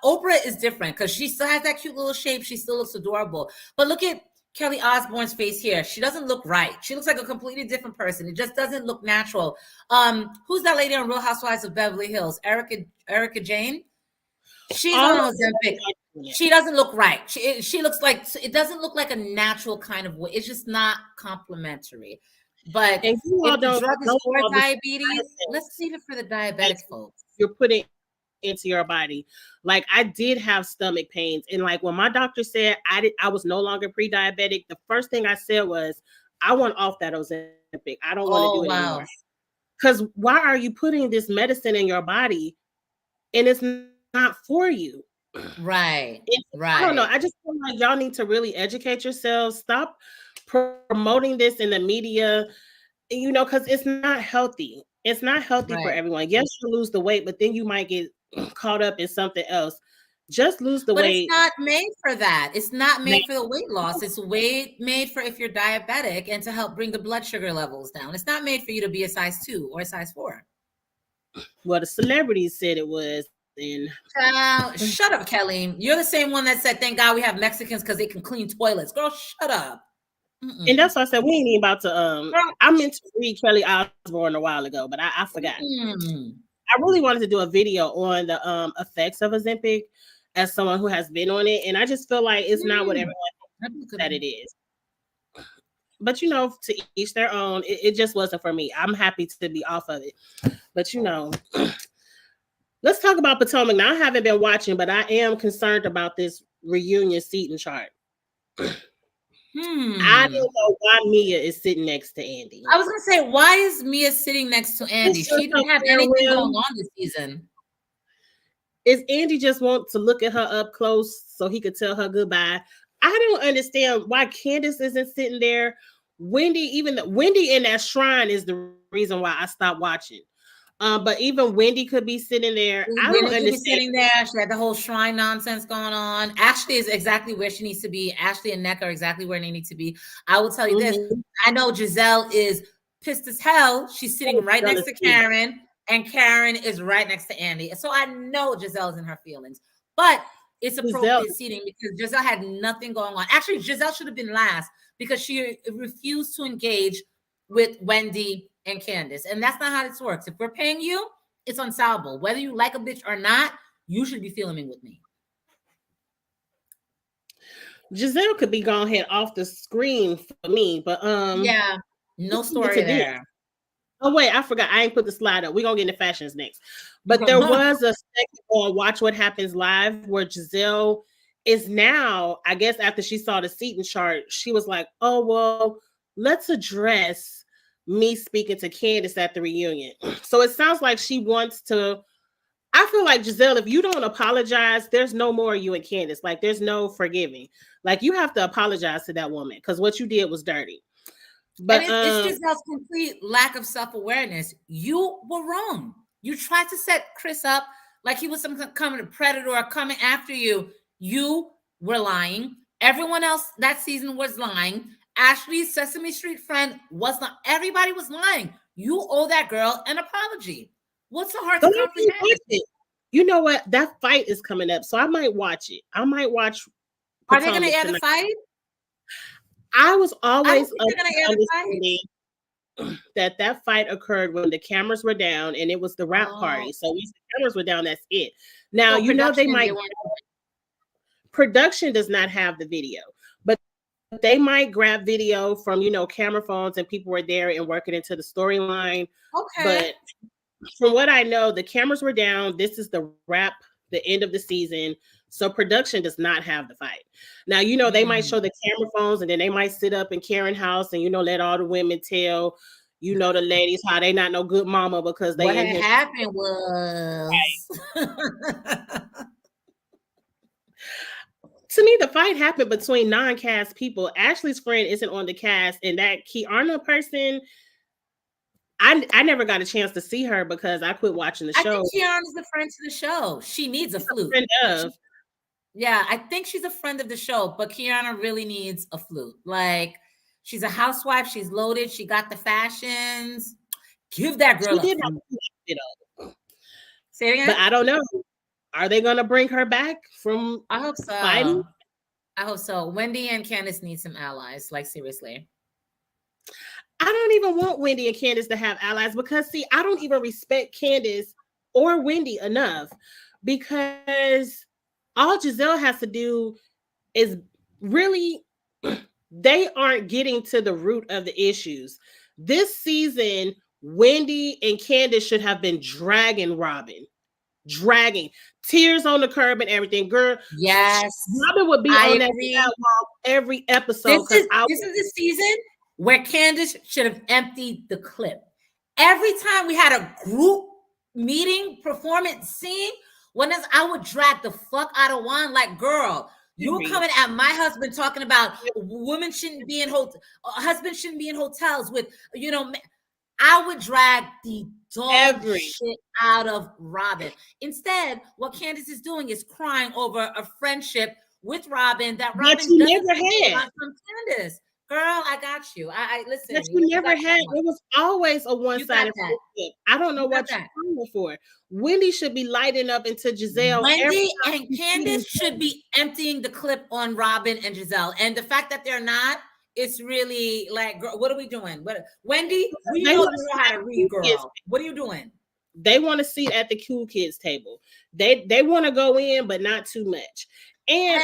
Oprah is different because she still has that cute little shape. She still looks adorable. But look at Kelly Osbourne's face here. She doesn't look right. She looks like a completely different person. It just doesn't look natural. Who's that lady on Real Housewives of Beverly Hills? Erica Jane? She's
All
on
of
Ozempic. She doesn't look right. She looks like it doesn't look like a natural kind of way. It's just not complimentary. But
and you all
if the
don't
drug is
know
for
all the side
diabetes, let's
effects
leave it for the
that
diabetic folks.
you're putting into your body. Like I did have stomach pains, and like when my doctor said I was no longer pre-diabetic, the first thing I said was, I want off that Ozempic. I don't want to do
Oh
it anymore.
wow.
Because why are you putting this medicine in your body and it's not for you?
Right.
I don't know.
Right.
I just feel like y'all need to really educate yourselves. Stop promoting this in the media, because it's not healthy. It's not healthy for
Right.
everyone. Yes, you lose the weight, but then you might get caught up in something else. Just lose the
But it's
weight.
not made for that. It's not
Now,
made for the weight loss. It's made for if you're diabetic and to help bring the blood sugar levels down. It's not made for you to be a size 2 or a size 4.
well, the celebrities said it was, and
Shut up, Kelly. You're the same one that said, thank God we have Mexicans because they can clean toilets. Girl, shut up.
and that's why I said we ain't even about to.
Girl,
I meant to read Kelly Osbourne a while ago, but I forgot. I really wanted to do a video on the effects of Ozempic as someone who has been on it, and I just feel like it's not what everyone thinks that it is. But to each their own. It just wasn't for me. I'm happy to be off of it. But let's talk about Potomac. Now I haven't been watching, but I am concerned about this reunion seating chart. I don't know why Mia is sitting next to Andy.
I was gonna say, why is Mia sitting next to Andy?
It's just
She didn't
a
have anything
farewell.
going on this season.
Is Andy just want to look at her up close so he could tell her goodbye? I don't understand why Candace isn't sitting there. Wendy in that shrine is the reason why I stopped watching. But even Wendy could be sitting there. I don't
Wendy could be
understand.
sitting there. She had the whole shrine nonsense going on. Ashley is exactly where she needs to be. Ashley and Nick are exactly where they need to be. I will tell you this. I know Giselle is pissed as hell. She's sitting right next to Karen, and Karen is right next to Andy. So I know Giselle's in her feelings. But it's appropriate seating because Giselle had nothing going on. Actually, Giselle should have been last because she refused to engage with Wendy and Candace. And that's not how this works. If we're paying you, it's unsolvable. Whether you like a bitch or not, you should be filming with me.
Giselle could be going ahead off the screen for me, but
yeah, no story there.
Oh wait, I forgot. I ain't put the slide up. We're gonna get into fashions next. But there was a segment on Watch What Happens Live where Giselle is now, I guess after she saw the seating chart, she was like, oh well, let's address me speaking to Candace at the reunion. So it sounds like she wants to. I feel like Giselle, if you don't apologize, there's no more you and Candace. Like there's no forgiving. Like you have to apologize to that woman because what you did was dirty. But
and it's Giselle's complete lack of self-awareness. You were wrong. You tried to set Chris up like he was some kind of predator coming after you. You were lying. Everyone else that season was lying. Ashley's Sesame Street friend was not. Everybody was lying. You owe that girl an apology. What's so hard to comprehend?
You know what? That fight is coming up, so I might watch it. I might watch.
Are they going to air the fight?
I was always understanding that fight occurred when the cameras were down and it was the rap party. So once the cameras were down, that's it. Now, you know, they might. Production does not have the video, but they might grab video from, you know, camera phones and people were there and work it into the storyline.
Okay.
But from what I know, the cameras were down. This is the end of the season. So production does not have the fight. Now, you know, they might show the camera phones and then they might sit up in Karen house and, you know, let all the women tell, you know, the ladies how they not no good mama because they.
What had happened was.
Right. To me, the fight happened between non-cast people. Ashley's friend isn't on the cast, and that Kiana person, I never got a chance to see her because I quit watching the show.
I think Kiana's a friend to the show. She needs a flute. Yeah, I think she's a friend of the show, but Kiana really needs a flute. Like, she's a housewife. She's loaded. She got the fashions. Give that girl a flute. Say it again?
But I don't know. Are they going to bring her back from
I hope so.
fighting?
I hope so. Wendy and Candace need some allies. Like, seriously.
I don't even want Wendy and Candace to have allies because, see, I don't even respect Candace or Wendy enough because all Giselle has to do is really, they aren't getting to the root of the issues. This season, Wendy and Candace should have been dragging Robin. Dragging tears on the curb and everything, girl.
Yes,
Robin would be on that wall every episode.
This is the season where Candace should have emptied the clip. Every time we had a group meeting performance scene, I would drag the fuck out of Juan. Like, girl, you were coming at my husband talking about women shouldn't be in husbands shouldn't be in hotels with, you know. I would drag the dog shit out of Robin. Instead, what Candace is doing is crying over a friendship with Robin that Robin
never had.
From Candace. Girl, I got you. I listen.
That you never had. It was always a one-sided friendship. I don't know what you're calling for. Wendy should be lighting up into Giselle.
Wendy and Candace should be emptying the clip on Robin and Giselle. And the fact that they're not, it's really like, girl, what are we doing? Wendy, we know how to read, girl. What are you doing?
They want to sit at the cool kids table. They want to go in, but not too much. And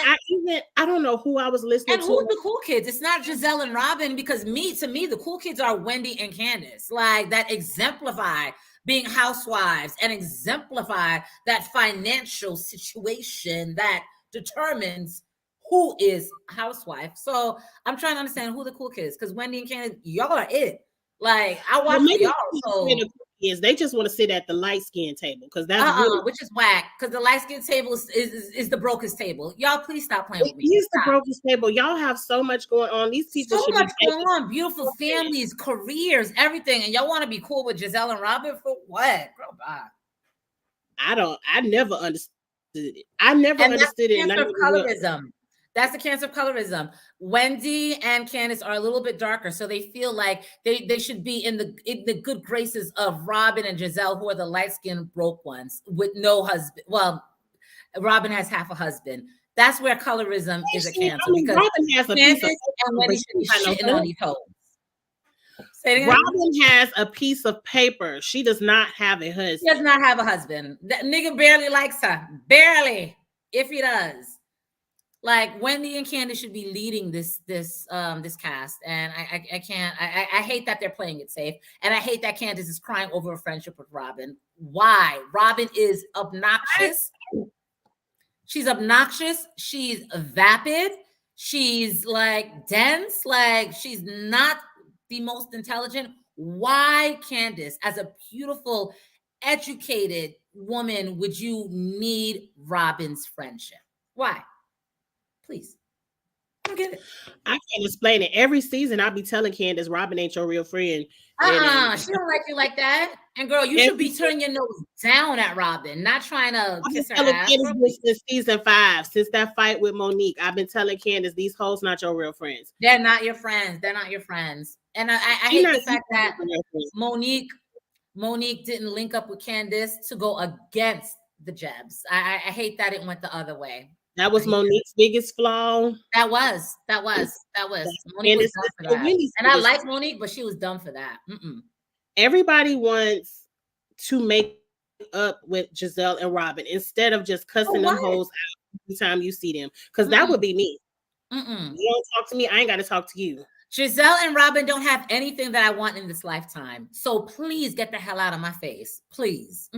I don't know who I was listening to.
And who's the cool kids? It's not Giselle and Robin, because to me, the cool kids are Wendy and Candace, like that exemplify being housewives and exemplify that financial situation that determines who is housewife. So I'm trying to understand who the cool kids, because Wendy and Candace, y'all are it. Like, I watch y'all. So
they just want to sit at the light skin table because that's really,
which is whack. Because the light skin table is the brokest table. Y'all, please stop playing with me.
It is the brokest table. Y'all have so much going on. These people
so much going on. Beautiful families, careers, everything, and y'all want to be cool with Giselle and Robin for what? Girl, bye.
I never understood it. I never understood it.
That's colorism. That's the cancer of colorism. Wendy and Candace are a little bit darker, so they feel like they should be in the good graces of Robin and Giselle, who are the light-skinned broke ones with no husband. Well, Robin has half a husband. That's where colorism is a cancer. Because
Robin has a piece of
and Wendy should be shitting on these hoes.
Robin has a piece of paper. She does not have a husband.
She does not have a husband. That nigga barely likes her. Barely. If he does. Like Wendy and Candace should be leading this cast, and I can't. I hate that they're playing it safe, and I hate that Candace is crying over a friendship with Robin. Why? Robin is obnoxious. She's obnoxious. She's vapid. She's like dense. Like she's not the most intelligent. Why, Candace, as a beautiful, educated woman, would you need Robin's friendship? Why? Please. I don't get it.
I can't explain it. Every season, I'll be telling Candace, Robin ain't your real friend.
She don't like you like that. And girl, you should be turning your nose down at Robin, not trying to kiss her ass.
Since season 5, since that fight with Monique, I've been telling Candace, these hoes not your real friends.
They're not your friends. They're not your friends. And I hate the fact that Monique didn't link up with Candace to go against the Jebs. I hate that it went the other way.
That was Monique's biggest flaw.
That was. Monique was dumb for that. And I like Monique, but she was dumb for that.
Everybody wants to make up with Gizelle and Robin instead of just cussing them hoes out every time you see them. Because that would be me. You don't talk to me, I ain't got to talk to you.
Gizelle and Robin don't have anything that I want in this lifetime. So please get the hell out of my face. Please.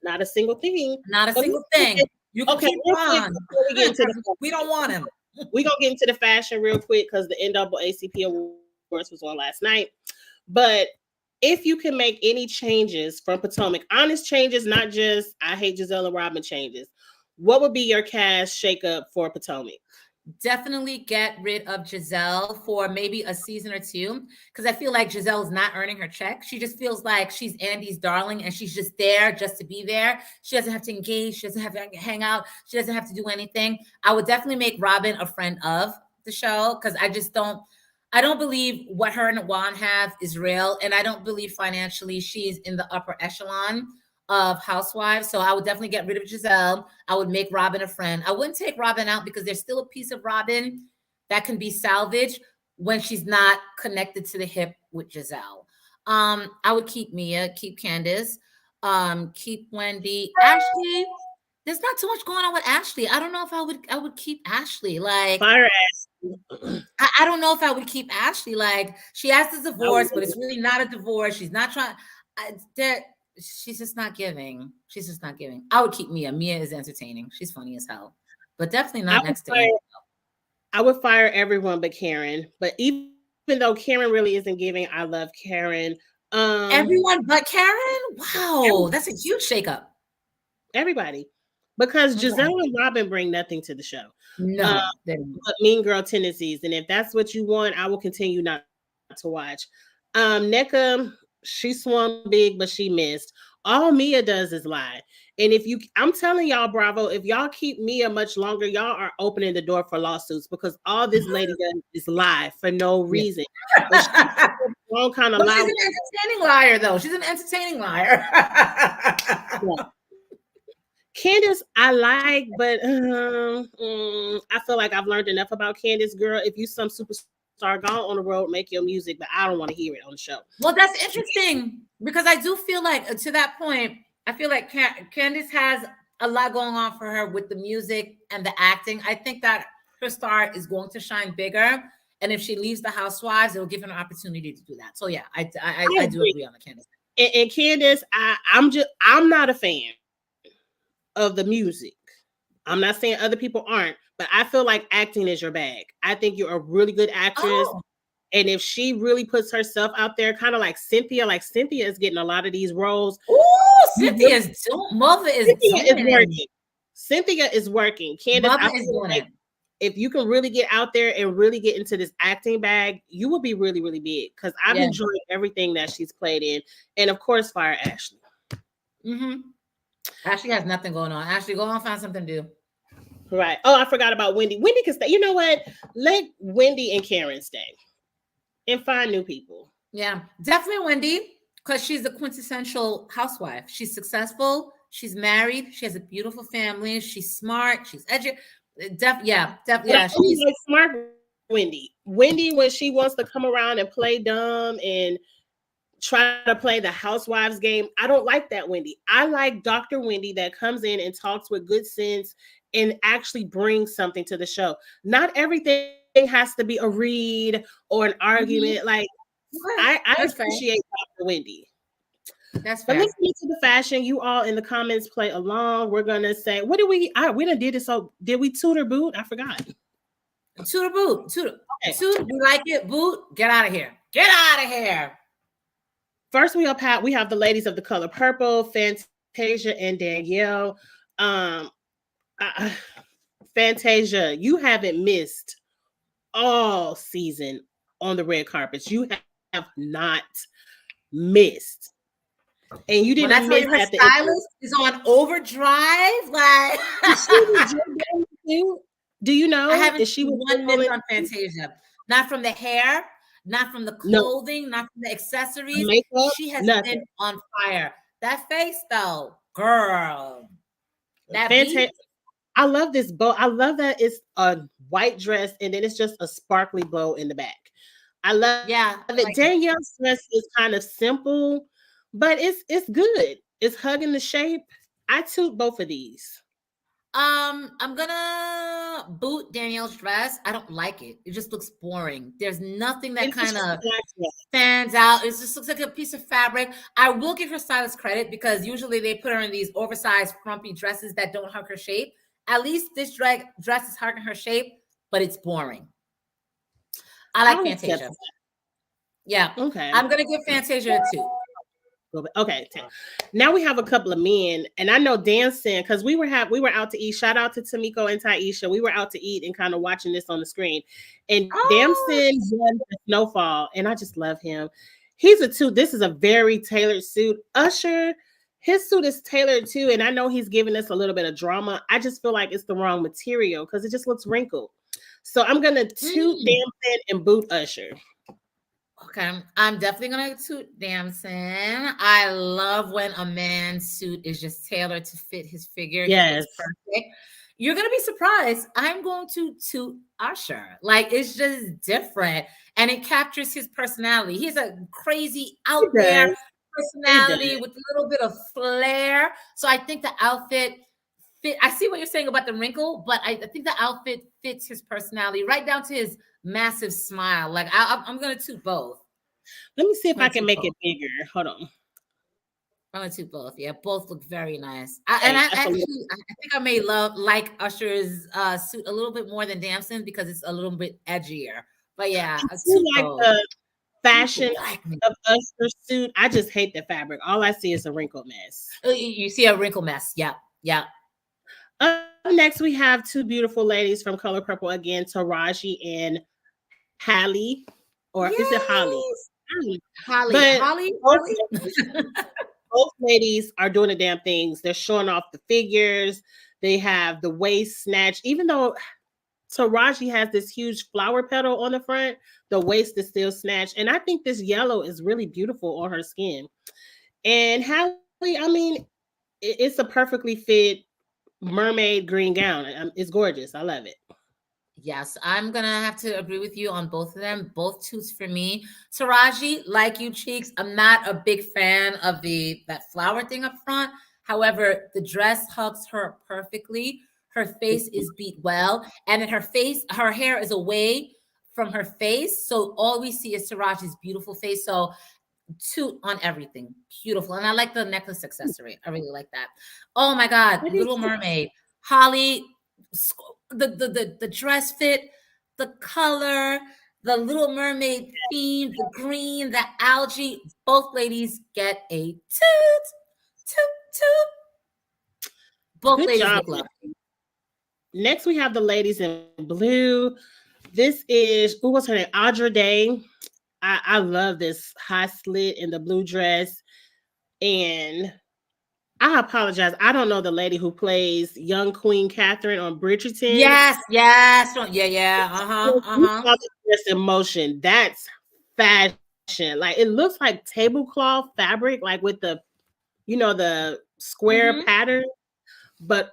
Not a single thing.
Not a single thing. You can keep on. We don't want him.
We're going to get into the fashion real quick because the NAACP Awards was on last night. But if you can make any changes from Potomac, honest changes, not just I hate Gizelle and Robin changes, what would be your cast shakeup for Potomac?
Definitely get rid of Gizelle for maybe a season or two, because I feel like Gizelle is not earning her check. She just feels like she's Andy's darling and she's just there just to be there. She doesn't have to engage. She doesn't have to hang out. She doesn't have to do anything. I would definitely make Robin a friend of the show, because I don't believe what her and Juan have is real. And I don't believe financially she's in the upper echelon of housewives. So I would definitely get rid of Gizelle. I would make Robin a friend. I wouldn't take Robin out because there's still a piece of Robin that can be salvaged when she's not connected to the hip with Gizelle. I would keep Mia, keep Candace, keep Wendy. Ashley, there's not too much going on with Ashley. I don't know if I would keep Ashley. Like
fire Ashley.
I don't know if I would keep Ashley. Like she asked a divorce, but it's really not a divorce. She's not trying. She's just not giving. She's just not giving. I would keep Mia. Mia is entertaining. She's funny as hell, but definitely not next to me.
I would fire everyone but Karen. But even though Karen really isn't giving, I love Karen.
Everyone but Karen? Wow, that's a huge shakeup.
Everybody. Because Gizelle and Robin bring nothing to the show.
No.
But mean girl tendencies. And if that's what you want, I will continue not to watch. Nneka, she swung big, but she missed. All Mia does is lie. And I'm telling y'all, Bravo, if y'all keep Mia much longer, y'all are opening the door for lawsuits, because all this lady does is lie for no reason. She's an
entertaining liar, though. She's an entertaining liar.
Candace, I like, but I feel like I've learned enough about Candace, girl. If you some superstar, go on the road, make your music, but I don't want to hear it on the show.
Well, that's interesting, because I do feel like, to that point, I feel like Candace has a lot going on for her with the music and the acting. I think that her star is going to shine bigger, and if she leaves the Housewives, it'll give her an opportunity to do that. So yeah, I do agree on the Candace.
And Candace, I'm not a fan of the music. I'm not saying other people aren't, but I feel like acting is your bag. I think you're a really good actress. And if she really puts herself out there, kind of like Cynthia is getting a lot of these roles.
Oh, Cynthia is working.
Cynthia is working. Candace, I feel like if you can really get out there and really get into this acting bag, you will be really, really big. Because I've enjoyed everything that she's played in. And of course, fire Ashley.
Ashley has nothing going on. Ashley, go on, find something to do.
Right. Oh, I forgot about Wendy. Wendy can stay. You know what? Let Wendy and Karen stay and find new people.
Yeah, definitely Wendy, because she's the quintessential housewife. She's successful. She's married. She has a beautiful family. She's smart. She's educated. Definitely.
She's like smart Wendy. Wendy, when she wants to come around and play dumb and try to play the housewives game, I don't like that Wendy. I like Dr. Wendy that comes in and talks with good sense and actually bring something to the show. Not everything has to be a read or an argument. Like I
That's fair.
appreciate Dr. Wendy.
That's
But
fair.
let's get to the fashion. You all in the comments play along. We're gonna say, what did we? We done did it. So did we tutor boot? I forgot.
Tutor boot. Tutor.
Okay.
Tutor. You like it? Boot. Get out of here. Get out of here.
First, we have the ladies of the color purple, Fantasia and Danielle. Fantasia, you haven't missed all season on the red carpets. You have not missed. And you didn't miss
her stylist is on overdrive. Like,
do you know?
I haven't seen 1 minute on Fantasia. Not from the hair, not from the clothing, not from the accessories.
Makeup,
she has been on fire. That face, though, girl. That
Fantasia. I love this bow. I love that it's a white dress and then it's just a sparkly bow in the back. I love it. Danielle's dress is kind of simple, but it's good. It's hugging the shape. I toot both of these.
I'm gonna boot Danielle's dress. I don't like it. It just looks boring. There's nothing that kind of stands out. It just looks like a piece of fabric. I will give her stylist credit because usually they put her in these oversized, frumpy dresses that don't hug her shape. At least this dress is hugging her shape, but it's boring. I like Fantasia. Yeah.
Okay.
I'm gonna give Fantasia a 2.
Okay. Now we have a couple of men, and I know dancing because we were out to eat. Shout out to Tamiko and Taisha. We were out to eat and kind of watching this on the screen. And Damson won the Snowfall, and I just love him. He's a 2. This is a very tailored suit. Usher, his suit is tailored too, and I know he's giving us a little bit of drama. I just feel like it's the wrong material because it just looks wrinkled. So I'm gonna toot Damson and boot Usher.
Okay, I'm definitely gonna toot Damson. I love when a man's suit is just tailored to fit his figure.
Yes,
perfect. You're gonna be surprised. I'm going to toot Usher. Like, it's just different, and it captures his personality. He's a crazy out there personality with a little bit of flair. So I think the outfit fit. I see what you're saying about the wrinkle, but I think the outfit fits his personality right down to his massive smile. Like, I'm gonna toot both.
Let me see if I can make it bigger. Hold on.
I'm gonna toot both. Yeah, both look very nice. I think I may like Usher's suit a little bit more than Damson because it's a little bit edgier. But yeah, I
like the fashion of Usher's suit. I just hate the fabric. All I see is a wrinkle mess.
You see a wrinkle mess. Yeah.
Next, we have 2 beautiful ladies from Color Purple again, Taraji and Halle, or is it Holly?
Holly.
Both ladies are doing the damn things. They're showing off the figures. They have the waist snatch. Even though Taraji has this huge flower petal on the front, the waist is still snatched. And I think this yellow is really beautiful on her skin. And Halle, I mean, it's a perfectly fit mermaid green gown. It's gorgeous. I love it.
Yes, I'm gonna have to agree with you on both of them. Both toots for me. Taraji, like you, Cheeks, I'm not a big fan of that flower thing up front. However, the dress hugs her perfectly. Her face is beat well, and in her hair is away from her face, so all we see is Taraji's beautiful face. So toot on everything, beautiful. And I like the necklace accessory. I really like that. Oh my God, Little Mermaid, Holly. The dress fit, the color, the Little Mermaid theme, the green, the algae. Both ladies get a toot. Both
Good
ladies
job.
look lovely.
Next, we have the ladies in blue. This is, what's her name? Audra Day. I love this high slit in the blue dress. And I apologize. I don't know the lady who plays young Queen Catherine on Bridgerton.
Yes. Yeah.
This emotion. That's fashion. Like, it looks like tablecloth fabric, like with the, the square pattern. But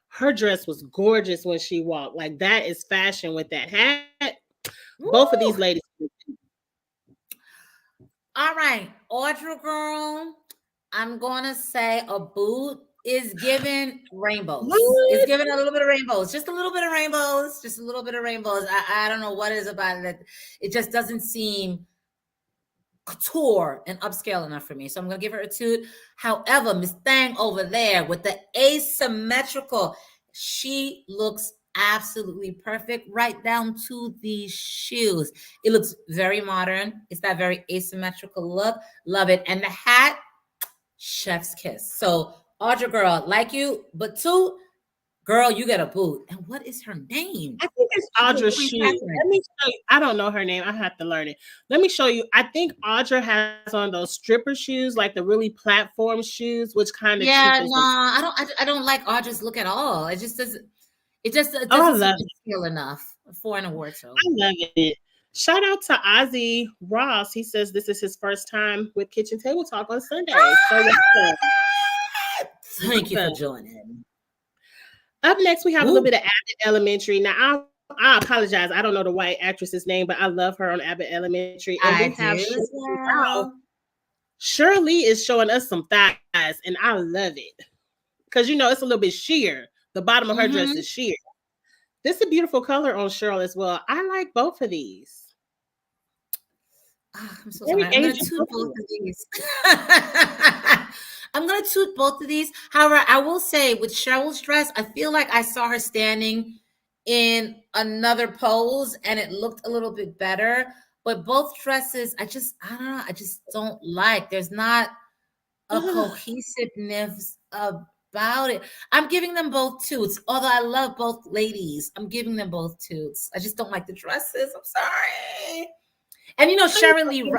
her dress was gorgeous when she walked. Like, that is fashion with that hat. Woo. Both of these ladies.
All right, Audra girl, I'm gonna say a boot. is giving rainbows.
What?
It's giving a little bit of rainbows, just a little bit of rainbows, just a little bit of rainbows. I don't know what it is about it. It just doesn't seem couture and upscale enough for me. So I'm going to give her a toot. However, Miss Thang over there with the asymmetrical, she looks absolutely perfect right down to the shoes. It looks very modern. It's that very asymmetrical look. Love it. And the hat, chef's kiss. So Audra girl, like you, but toot, girl, you get a boot. And what is her name?
I think it's Audra Shoe. Let me show you. I don't know her name. I have to learn it. Let me show you. I think Audra has on those stripper shoes, like the really platform shoes, which kind of
I don't like Audra's look at all. It just doesn't feel enough for an award show.
I love it. Shout out to Ozzy Ross. He says this is his first time with Kitchen Table Talk on Sunday. So
thank you for joining.
Up next, we have a little bit of Abbott Elementary. Now, I apologize. I don't know the white actress's name, but I love her on Abbott Elementary. And we have Shirley is showing us some thighs, and I love it. Because, you know, it's a little bit sheer. The bottom of her dress is sheer. This is a beautiful color on Cheryl as well. I like both of these.
Oh, I'm so sorry. I'm going to toot both of these. I'm going to toot both of these. However, I will say with Cheryl's dress, I feel like I saw her standing in another pose and it looked a little bit better. But both dresses, I don't know. I just don't like. There's not a cohesiveness about it. I'm giving them both toots. Although I love both ladies, I'm giving them both toots. I just don't like the dresses. I'm sorry. And you know, Sheryl Lee,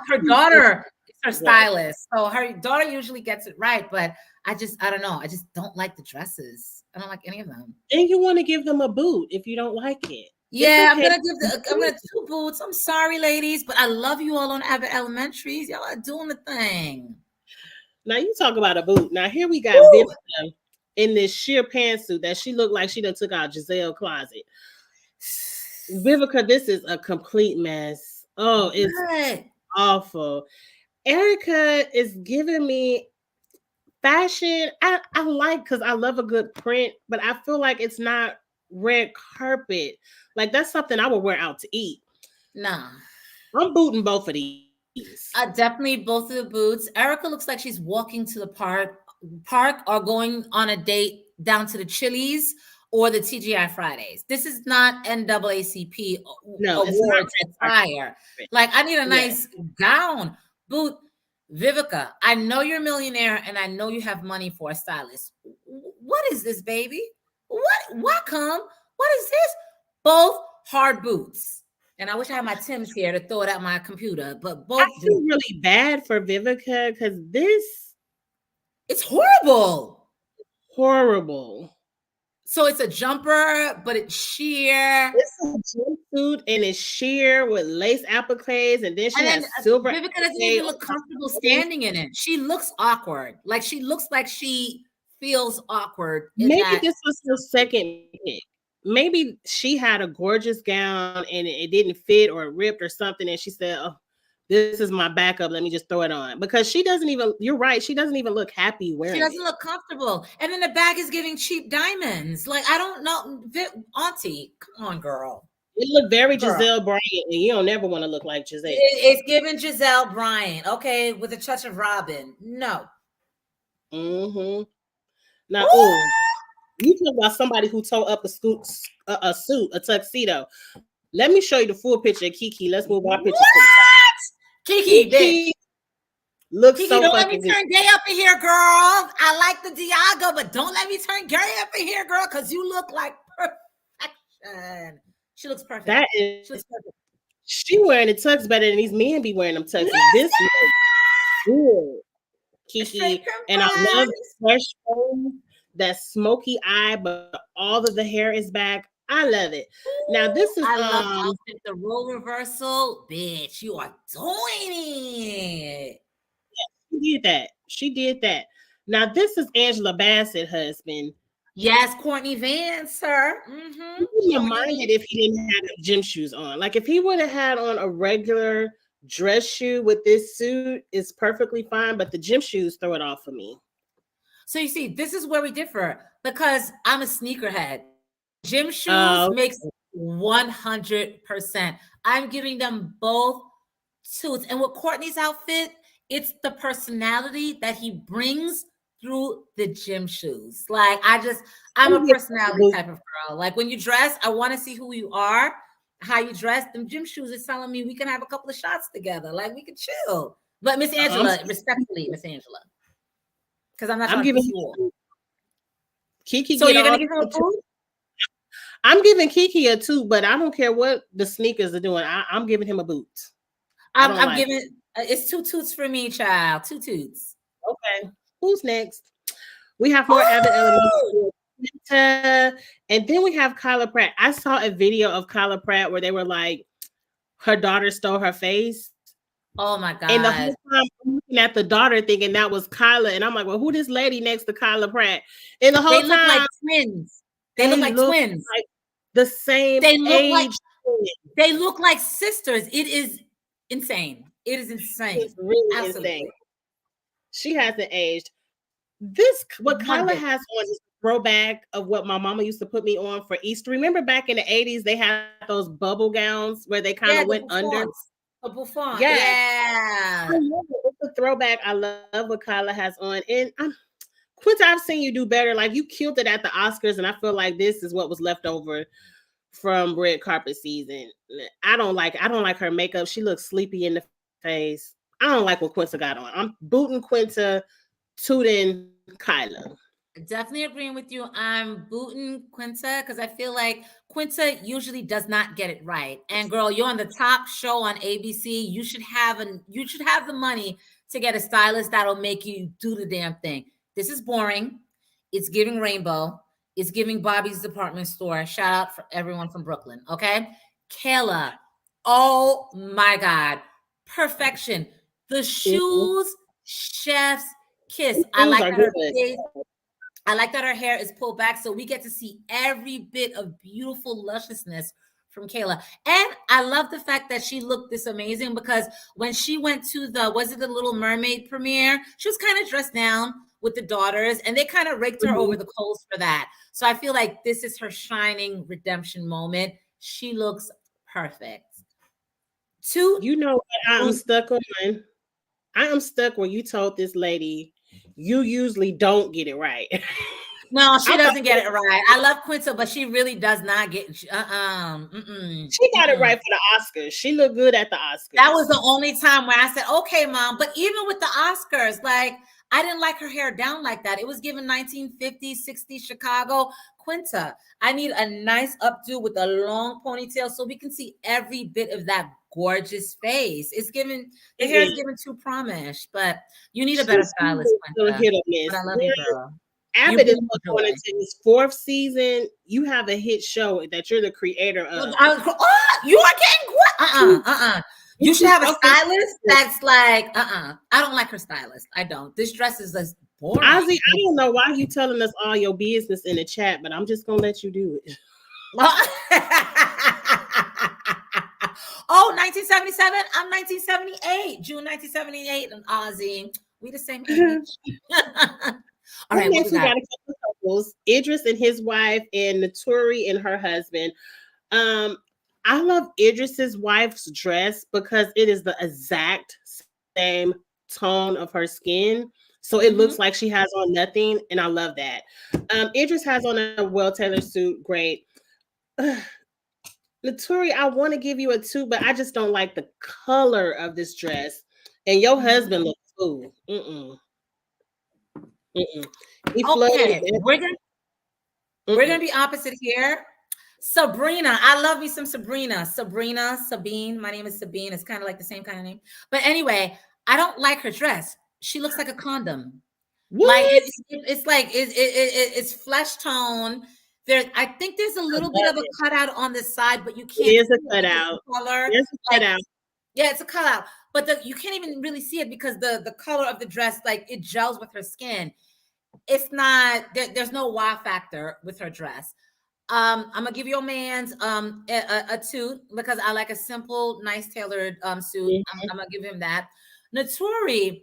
her daughter is her stylist. So her daughter usually gets it right. But I don't know. I just don't like the dresses. I don't like any of them.
And you want to give them a boot if you don't like it.
Yeah, I'm gonna two boots. I'm sorry, ladies, but I love you all on Abbott Elementaries. Y'all are doing the thing.
Now you talk about a boot. Now here we got Vivica in this sheer pantsuit that she looked like she done took out Giselle closet. Vivica, this is a complete mess. Oh, it's awful. Erica is giving me fashion. I like because I love a good print, but I feel like it's not red carpet. Like that's something I would wear out to eat.
Nah.
I'm booting both of these.
Definitely both of the boots. Erica looks like she's walking to the park or going on a date down to the Chili's or the TGI Fridays. This is not NAACP awards attire. Like I need a nice gown. Boot. Vivica, I know you're a millionaire and I know you have money for a stylist. What is this, baby? What is this? Both hard boots. And I wish I had my Tim's here to throw it at my computer, but both.
I feel really bad for Vivica because
it's horrible.
Horrible.
So it's a jumper, but it's sheer.
It's a jumpsuit and it's sheer with lace appliques, and then she has silver.
Vivica doesn't even look comfortable standing in it. She looks awkward. Like she looks like she feels awkward.
Maybe this was her second pick. Maybe she had a gorgeous gown and it didn't fit or it ripped or something, and she said, "Oh, this is my backup. Let me just throw it on." Because she doesn't even. You're right. She doesn't even look happy wearing it.
She doesn't look comfortable, and then the bag is giving cheap diamonds. Like I don't know, Auntie. Come on, girl.
It looked very Giselle Bryant, and you don't never want to look like Giselle.
It's giving Giselle Bryant, okay, with a touch of Robin. No.
Now, you talk about somebody who tore up a suit, a tuxedo. Let me show you the full picture of Kiki. Let's move our pictures.
Kiki,
looks
Kiki,
so
don't let me turn gay up in here, girl. I like the Diago, but don't let me turn gay up in here, girl, because you look like perfection. She looks perfect.
She looks perfect. She wearing the tux better than these men be wearing them tuxes. This is good, Kiki, and I love the fresh tone, that smoky eye, but all of the hair is back. I love it. Now this is
I love the role reversal, bitch. You are doing it.
Yeah, she did that. Now this is Angela Bassett husband.
Yes, Courtney Vance, sir.
You wouldn't mind it if he didn't have gym shoes on. Like if he would have had on a regular dress shoe with this suit, it's perfectly fine. But the gym shoes throw it off for me.
So you see, this is where we differ because I'm a sneakerhead. Gym shoes
Oh,
makes 100%. I'm giving them both suits. And with Courtney's outfit, it's the personality that he brings through the gym shoes. Like I'm a personality type of girl. Like when you dress, I want to see who you are, how you dress. Them gym shoes is telling me we can have a couple of shots together. Like we can chill. But Miss Angela, respectfully, Miss Angela, because I'm not trying to piss you off.
Kiki.
So you're gonna give him a 2?
I'm giving Kiki a 2, but I don't care what the sneakers are doing. I'm giving him a boot.
I'm giving it's 2 toots for me, child. 2 toots.
Okay. Who's next? We have more Abbott Elementary. And then we have Kyla Pratt. I saw a video of Kyla Pratt where they were like, her daughter stole her face.
Oh my God.
And the whole time I'm looking at the daughter thinking that was Kyla. And I'm like, well, who this lady next to Kyla Pratt? And the whole
they look like twins. They look like twins.
Like the same
they look
age.
Like they look like sisters. It is insane. It is insane.
It's really insane. She hasn't aged. What Kyla has on is a throwback of what my mama used to put me on for Easter. Remember back in the 80s, they had those bubble gowns where they kind of went under.
A bouffant.
Yeah. I love it. It's a throwback. I love what Kyla has on. And Quinta, I've seen you do better. Like you killed it at the Oscars, and I feel like this is what was left over from red carpet season. I don't like her makeup. She looks sleepy in the face. I don't like what Quinta got on. I'm booting Quinta, tooting Kyla.
Definitely agreeing with you. I'm booting Quinta because I feel like Quinta usually does not get it right. And girl, you're on the top show on ABC. You should have the money to get a stylist that'll make you do the damn thing. This is boring. It's giving Rainbow. It's giving Bobby's Department Store. Shout out for everyone from Brooklyn. Okay, Kayla. Oh my God, perfection. The shoes, chef's kiss. I like her face. I like that her hair is pulled back so we get to see every bit of beautiful lusciousness from Kayla. And I love the fact that she looked this amazing because when she went to the Little Mermaid premiere, she was kind of dressed down with the daughters and they kind of raked her over the coals for that. So I feel like this is her shining redemption moment. She looks perfect. 2.
You know what I'm stuck on? I am stuck where you told this lady you usually don't get it right.
No, she doesn't get it right. I love Quinta, but she really does not get
She got it right for the Oscars. She looked good at the Oscars.
That was the only time where I said, okay, Mom. But even with the Oscars, like I didn't like her hair down like that. It was given 1950s, 60s Chicago. Quinta, I need a nice updo with a long ponytail so we can see every bit of that gorgeous face. The hair is given too promise, but you need a better stylist, Quinta. But I love you, girl.
Abbott is going into his 4th season. You have a hit show that you're the creator of.
You are getting You should have a stylist that's like, I don't like her stylist. I don't. This dress is just boring.
Ozzy, I don't know why you telling us all your business in the chat, but I'm just gonna let you do it.
1977. I'm 1978. June 1978. And Ozzy, we the same age.
All right, next we got a couple of couples: Idris and his wife, and Naturi and her husband. I love Idris's wife's dress because it is the exact same tone of her skin. So it looks like she has on nothing, and I love that. Idris has on a well-tailored suit, great. Naturi, I want to give you a 2, but I just don't like the color of this dress. And your husband looks cool.
Okay, we're gonna be opposite here. Sabrina, I love me some Sabrina. Sabine. My name is Sabine. It's kind of like the same kind of name. But anyway, I don't like her dress. She looks like a condom. What? Like it's like it's flesh tone. I think there's a little bit of a cutout on the side, but you can't.
There's a cutout.
There's a cutout. Yeah, it's a cutout, but you can't even really see it because the color of the dress, like it gels with her skin. It's not. There's no wow factor with her dress. I'm gonna give your man's a 2 because I like a simple, nice tailored suit. I'm gonna give him that. Naturi,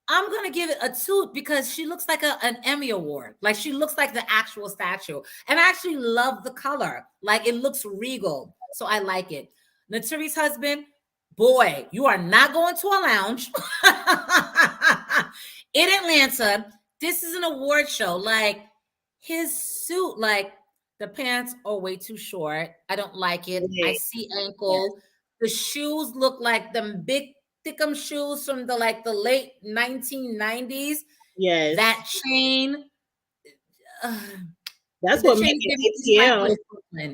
I'm gonna give it a toot because she looks like an Emmy Award. Like she looks like the actual statue. And I actually love the color. Like it looks regal. So I like it. Naturi's husband, boy, you are not going to a lounge in Atlanta. This is an award show. Like his suit, like the pants are way too short. I don't like it. I see ankle. The shoes look like them big thickum shoes from the late 1990s.
Yes.
That chain.
That's what makes it ATL.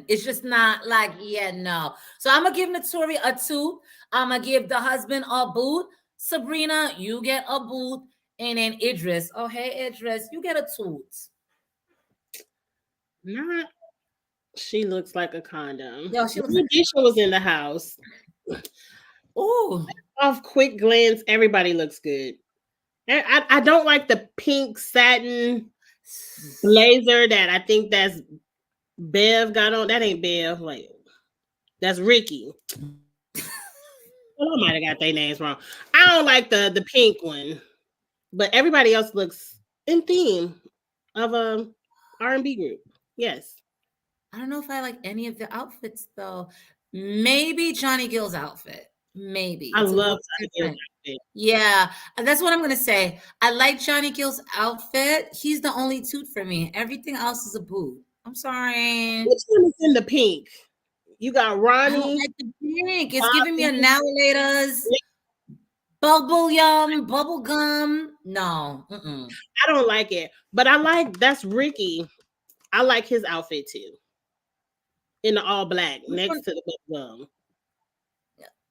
It's just not like, yeah, no. So I'm gonna give Naturi a toot. I'm gonna give the husband a boot. Sabrina, you get a boot. And then Idris. Oh, hey, Idris, you get a toot.
Not. She looks like a condom.
Yo, she
was in the house.
Oh,
off quick glance, everybody looks good. I don't like the pink satin blazer that I think that's Bev got on. That ain't Bev. Like that's Ricky. Well, I might have got their names wrong. I don't like the pink one, but everybody else looks in theme of a R&B group. Yes.
I don't know if I like any of the outfits though. Maybe Johnny Gill's outfit. Maybe.
I love Johnny Gill's outfit.
Yeah, that's what I'm gonna say. I like Johnny Gill's outfit. He's the only toot for me. Everything else is a boot. I'm sorry.
Which one is in the pink? You got Ronnie. I don't
like the pink. It's giving me annihilators. Bubble gum. No.
I don't like it. But I like that's Ricky. I like his outfit too. In the all black next to the bubble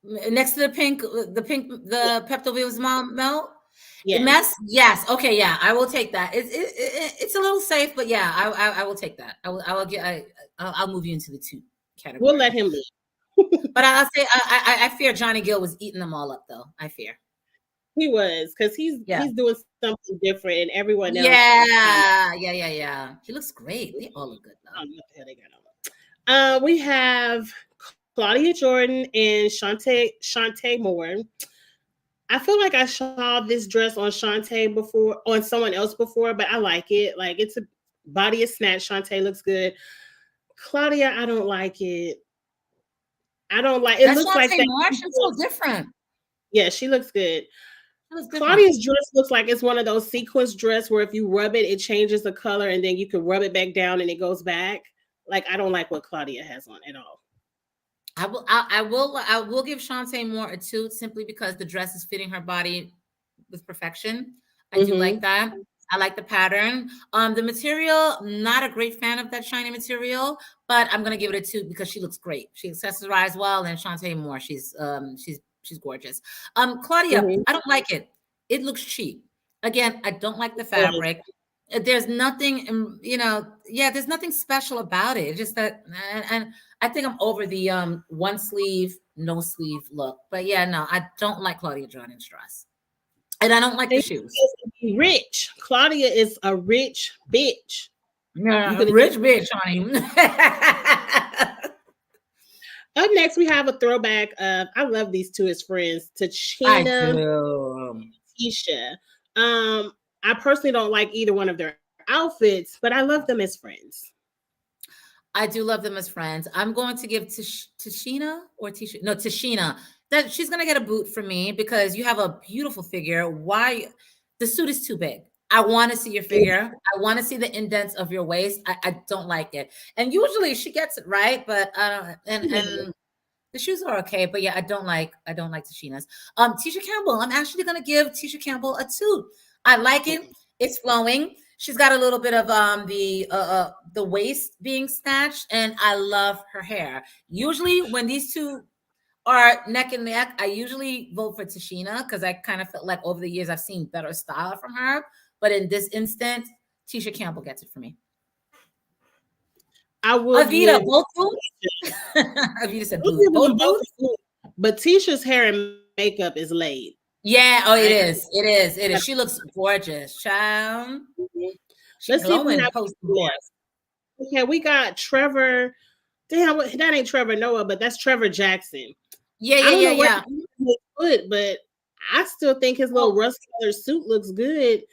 gum.
Next to the pink, the Pepto-Bismol melt.
Yes.
Mess. Yes. Okay. Yeah, I will take that. It's a little safe, but yeah, I will take that. I'll move you into the two category.
We'll let him live.
But I'll say I fear Johnny Gill was eating them all up though. I fear.
He was because he's doing something different, and everyone else.
Yeah. He looks great. They all look good though.
What the hell they got on? We have Claudia Jordan and Shantae Moore. I feel like I saw this dress on Shantae before, on someone else before, but I like it. Like it's a body is snatched. Shantae looks good. Claudia, I don't like it. I don't like it. Looks like that.
She's so different.
Yeah, she looks good. Claudia's dress looks like it's one of those sequence dress where if you rub it, it changes the color, and then you can rub it back down and it goes back. Like I don't like what Claudia has on at all.
I will give Shantae Moore a toot simply because the dress is fitting her body with perfection. I do like that. I like the pattern. The material, not a great fan of that shiny material, but I'm gonna give it a toot because she looks great. She accessorized well, and Shantae Moore, she's gorgeous. Claudia, I don't like it. It looks cheap. Again, I don't like the fabric. There's nothing, there's nothing special about it. It's just that, and I think I'm over the one sleeve, no sleeve look. But yeah, no, I don't like Claudia Jordan's dress. And I don't like the shoes.
Rich. Claudia is a rich bitch.
Yeah, rich bitch, honey.
Up next, we have a throwback of, I love these two as friends, Tachina and Tisha. I personally don't like either one of their outfits, but I love them as friends.
I do love them as friends. I'm going to give Tachina or Tisha. No, Tachina. That she's gonna get a boot from me because you have a beautiful figure. Why the suit is too big? I want to see your figure. I want to see the indents of your waist. I don't like it. And usually she gets it right, but and the shoes are okay. But yeah, I don't like Tachina's. Tisha Campbell. I'm actually gonna give Tisha Campbell a toot. I like it. It's flowing. She's got a little bit of the waist being snatched, and I love her hair. Usually when these two are neck and neck, I usually vote for Tachina because I kind of felt like over the years I've seen better style from her. But in this instance, Tisha Campbell gets it for me.
I will.
Avita, both boots. Avita said both boots.
But Tisha's hair and makeup is laid.
Yeah, it is. It is. She looks gorgeous. Child.
Let's see if we have Okay, we got Trevor. Damn, that ain't Trevor Noah, but that's Trevor Jackson.
Yeah.
Good, but I still think his little rust colored suit looks good.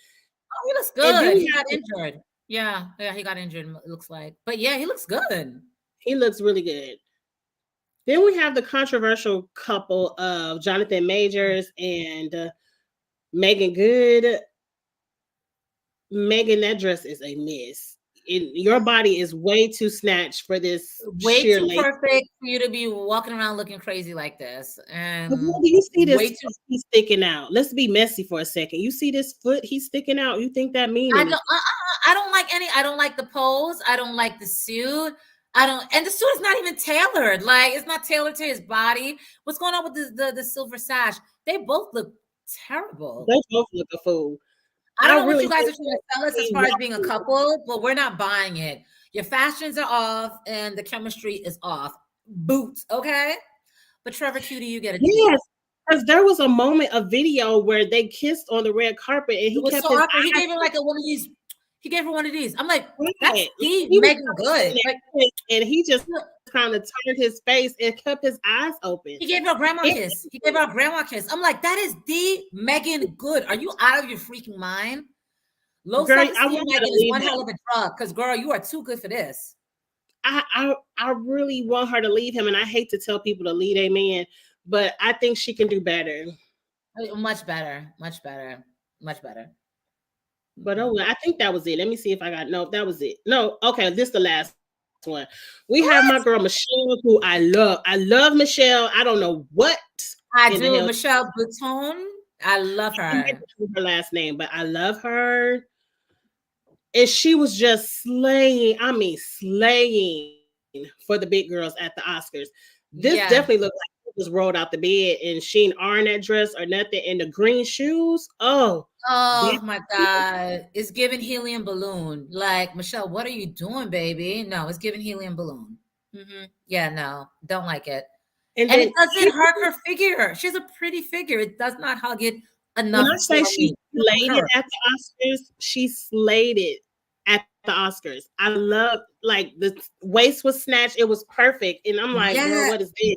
Oh, he looks
And then
good. He got injured. Yeah, he got injured, it looks like. But yeah, he looks good.
He looks really good. Then we have the controversial couple of Jonathan Majors and Megan Good. Megan, that dress is a mess. Your body is way too snatched for this.
Way too perfect for you to be walking around looking crazy like this. And
do you see this foot he's sticking out? Let's be messy for a second. You see this foot he's sticking out? You think that means
I don't like I don't like the pose. I don't like the suit. And the suit is not even tailored. Like, it's not tailored to his body. What's going on with the silver sash? They both look terrible.
They both look a fool.
I don't know what you guys are trying to tell us as far as being a couple, but we're not buying it. Your fashions are off and the chemistry is off. Boots, okay? But Trevor Cutie, you get it.
Yes, because there was a moment, a video where they kissed on the red carpet, and he kept his
he gave her like one of these. He gave her one of these. I'm like, that's Megan Good.
And he just kind of turned his face and kept his eyes open.
He gave her a grandma kiss. He gave her a grandma kiss. I'm like, that is the Megan Good. Are you out of your freaking mind? Low self-esteem Megan is one hell of a drug. Because girl, you are too good for this.
I really want her to leave him, and I hate to tell people to leave a man, but I think she can do better.
Much better. Much better. Much better.
But I think that was it. Let me see if I got that was it. No, okay, this is the last one. We have my girl Michelle, who I love. I love Michelle. I don't know what
I do. Michelle Buteau. I love her.
I can't her last name, but I love her. And she was just slaying. I mean, slaying for the big girls at the Oscars. This definitely looked like she just rolled out the bed, and she ain't ironed that dress or nothing. And the green shoes. Oh
my God. It's giving helium balloon. Like, Michelle, what are you doing, baby? No, it's giving helium balloon. Yeah, no, don't like it. And it doesn't hurt her figure. She has a pretty figure. It does not hug it enough.
When I say she slayed it at the Oscars, she slayed it at the Oscars. I love, like, the waist was snatched. It was perfect. And I'm like, girl, what is this?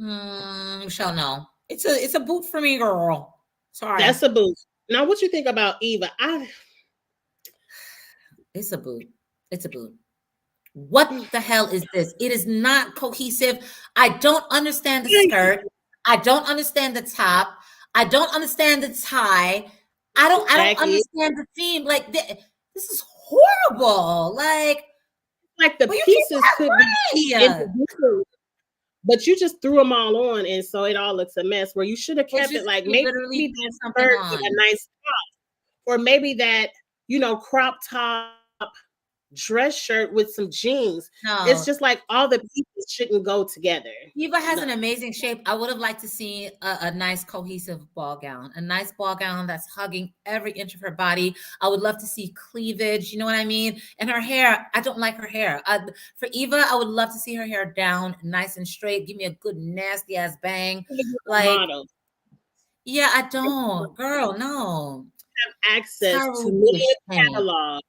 Michelle, no. It's a boot for me, girl. Sorry.
That's a boot. Now, what you think about Eva?
It's a boot. It's a boot. What the hell is this? It is not cohesive. I don't understand the skirt. I don't understand the top. I don't understand the tie. I don't understand the theme. Like, this is horrible. Like
the pieces could be, but you just threw them all on, and so it all looks a mess. Where you should have kept it, like, maybe that skirt with a nice top, or maybe that crop top dress shirt with some jeans. No. It's just like all the pieces shouldn't go together.
Eva has an amazing shape. I would have liked to see a nice cohesive ball gown, a nice ball gown that's hugging every inch of her body. I would love to see cleavage, you know what I mean? And her hair, I don't like her hair. For Eva, I would love to see her hair down nice and straight. Give me a good nasty ass bang. Like, yeah, I don't. Girl, no.
Have access to media catalog.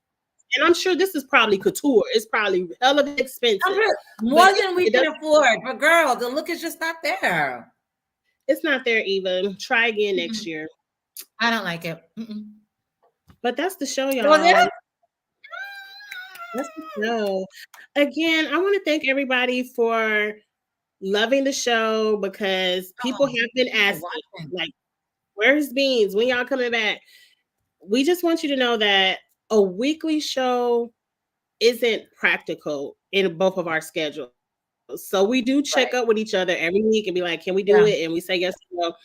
And I'm sure this is probably couture. It's probably hell of expensive.
More than we can afford. But girl, the look is just not there.
It's not there, Eva. Try again next year.
I don't like it.
But that's the show, y'all. That's the show. Again, I want to thank everybody for loving the show, because people have been asking, like, where's Beans? When y'all coming back? We just want you to know that a weekly show isn't practical in both of our schedules. So we do check up with each other every week and be like, can we do it? And we say yes or no.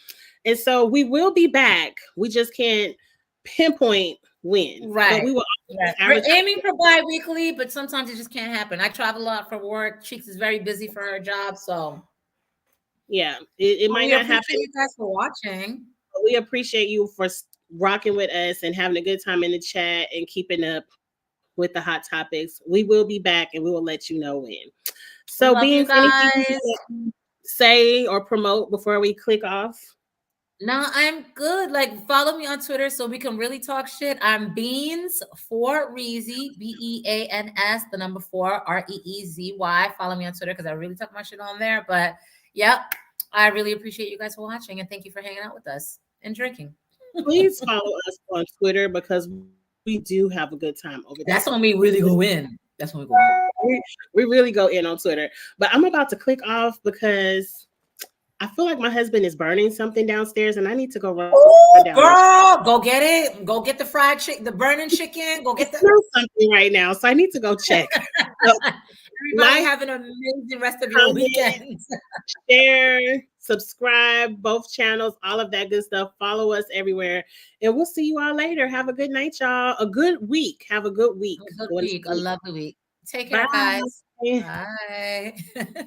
And so we will be back. We just can't pinpoint when.
Right.
But we will.
We're aiming for bi-weekly, but sometimes it just can't happen. I travel a lot for work. Cheeks is very busy for her job. So
yeah, it might not happen.
You guys for watching.
But we appreciate you for rocking with us and having a good time in the chat and keeping up with the hot topics. We will be back, and we will let you know when. So, Beans, anything you say or promote before we click off?
No, I'm good. Like, follow me on Twitter so we can really talk shit. I'm Beans for Reezy, BEANS, the number 4 REEZY. Follow me on Twitter because I really talk my shit on there. But yep, I really appreciate you guys for watching, and thank you for hanging out with us. and drinking.
Please follow us on Twitter because we do have a good time over there.
That's when we really go in. That's when we go in.
We really go in on Twitter. But I'm about to click off because I feel like my husband is burning something downstairs and I need to go run down.
Girl, go get it. Go get the fried chicken, the burning chicken. Go get
something right now. So I need to go check. So,
everybody have an amazing rest of your weekend.
Share, subscribe, both channels, all of that good stuff. Follow us everywhere. And we'll see you all later. Have a good night, y'all. A good week. Have a good week.
A lovely week. Take care, guys. Bye.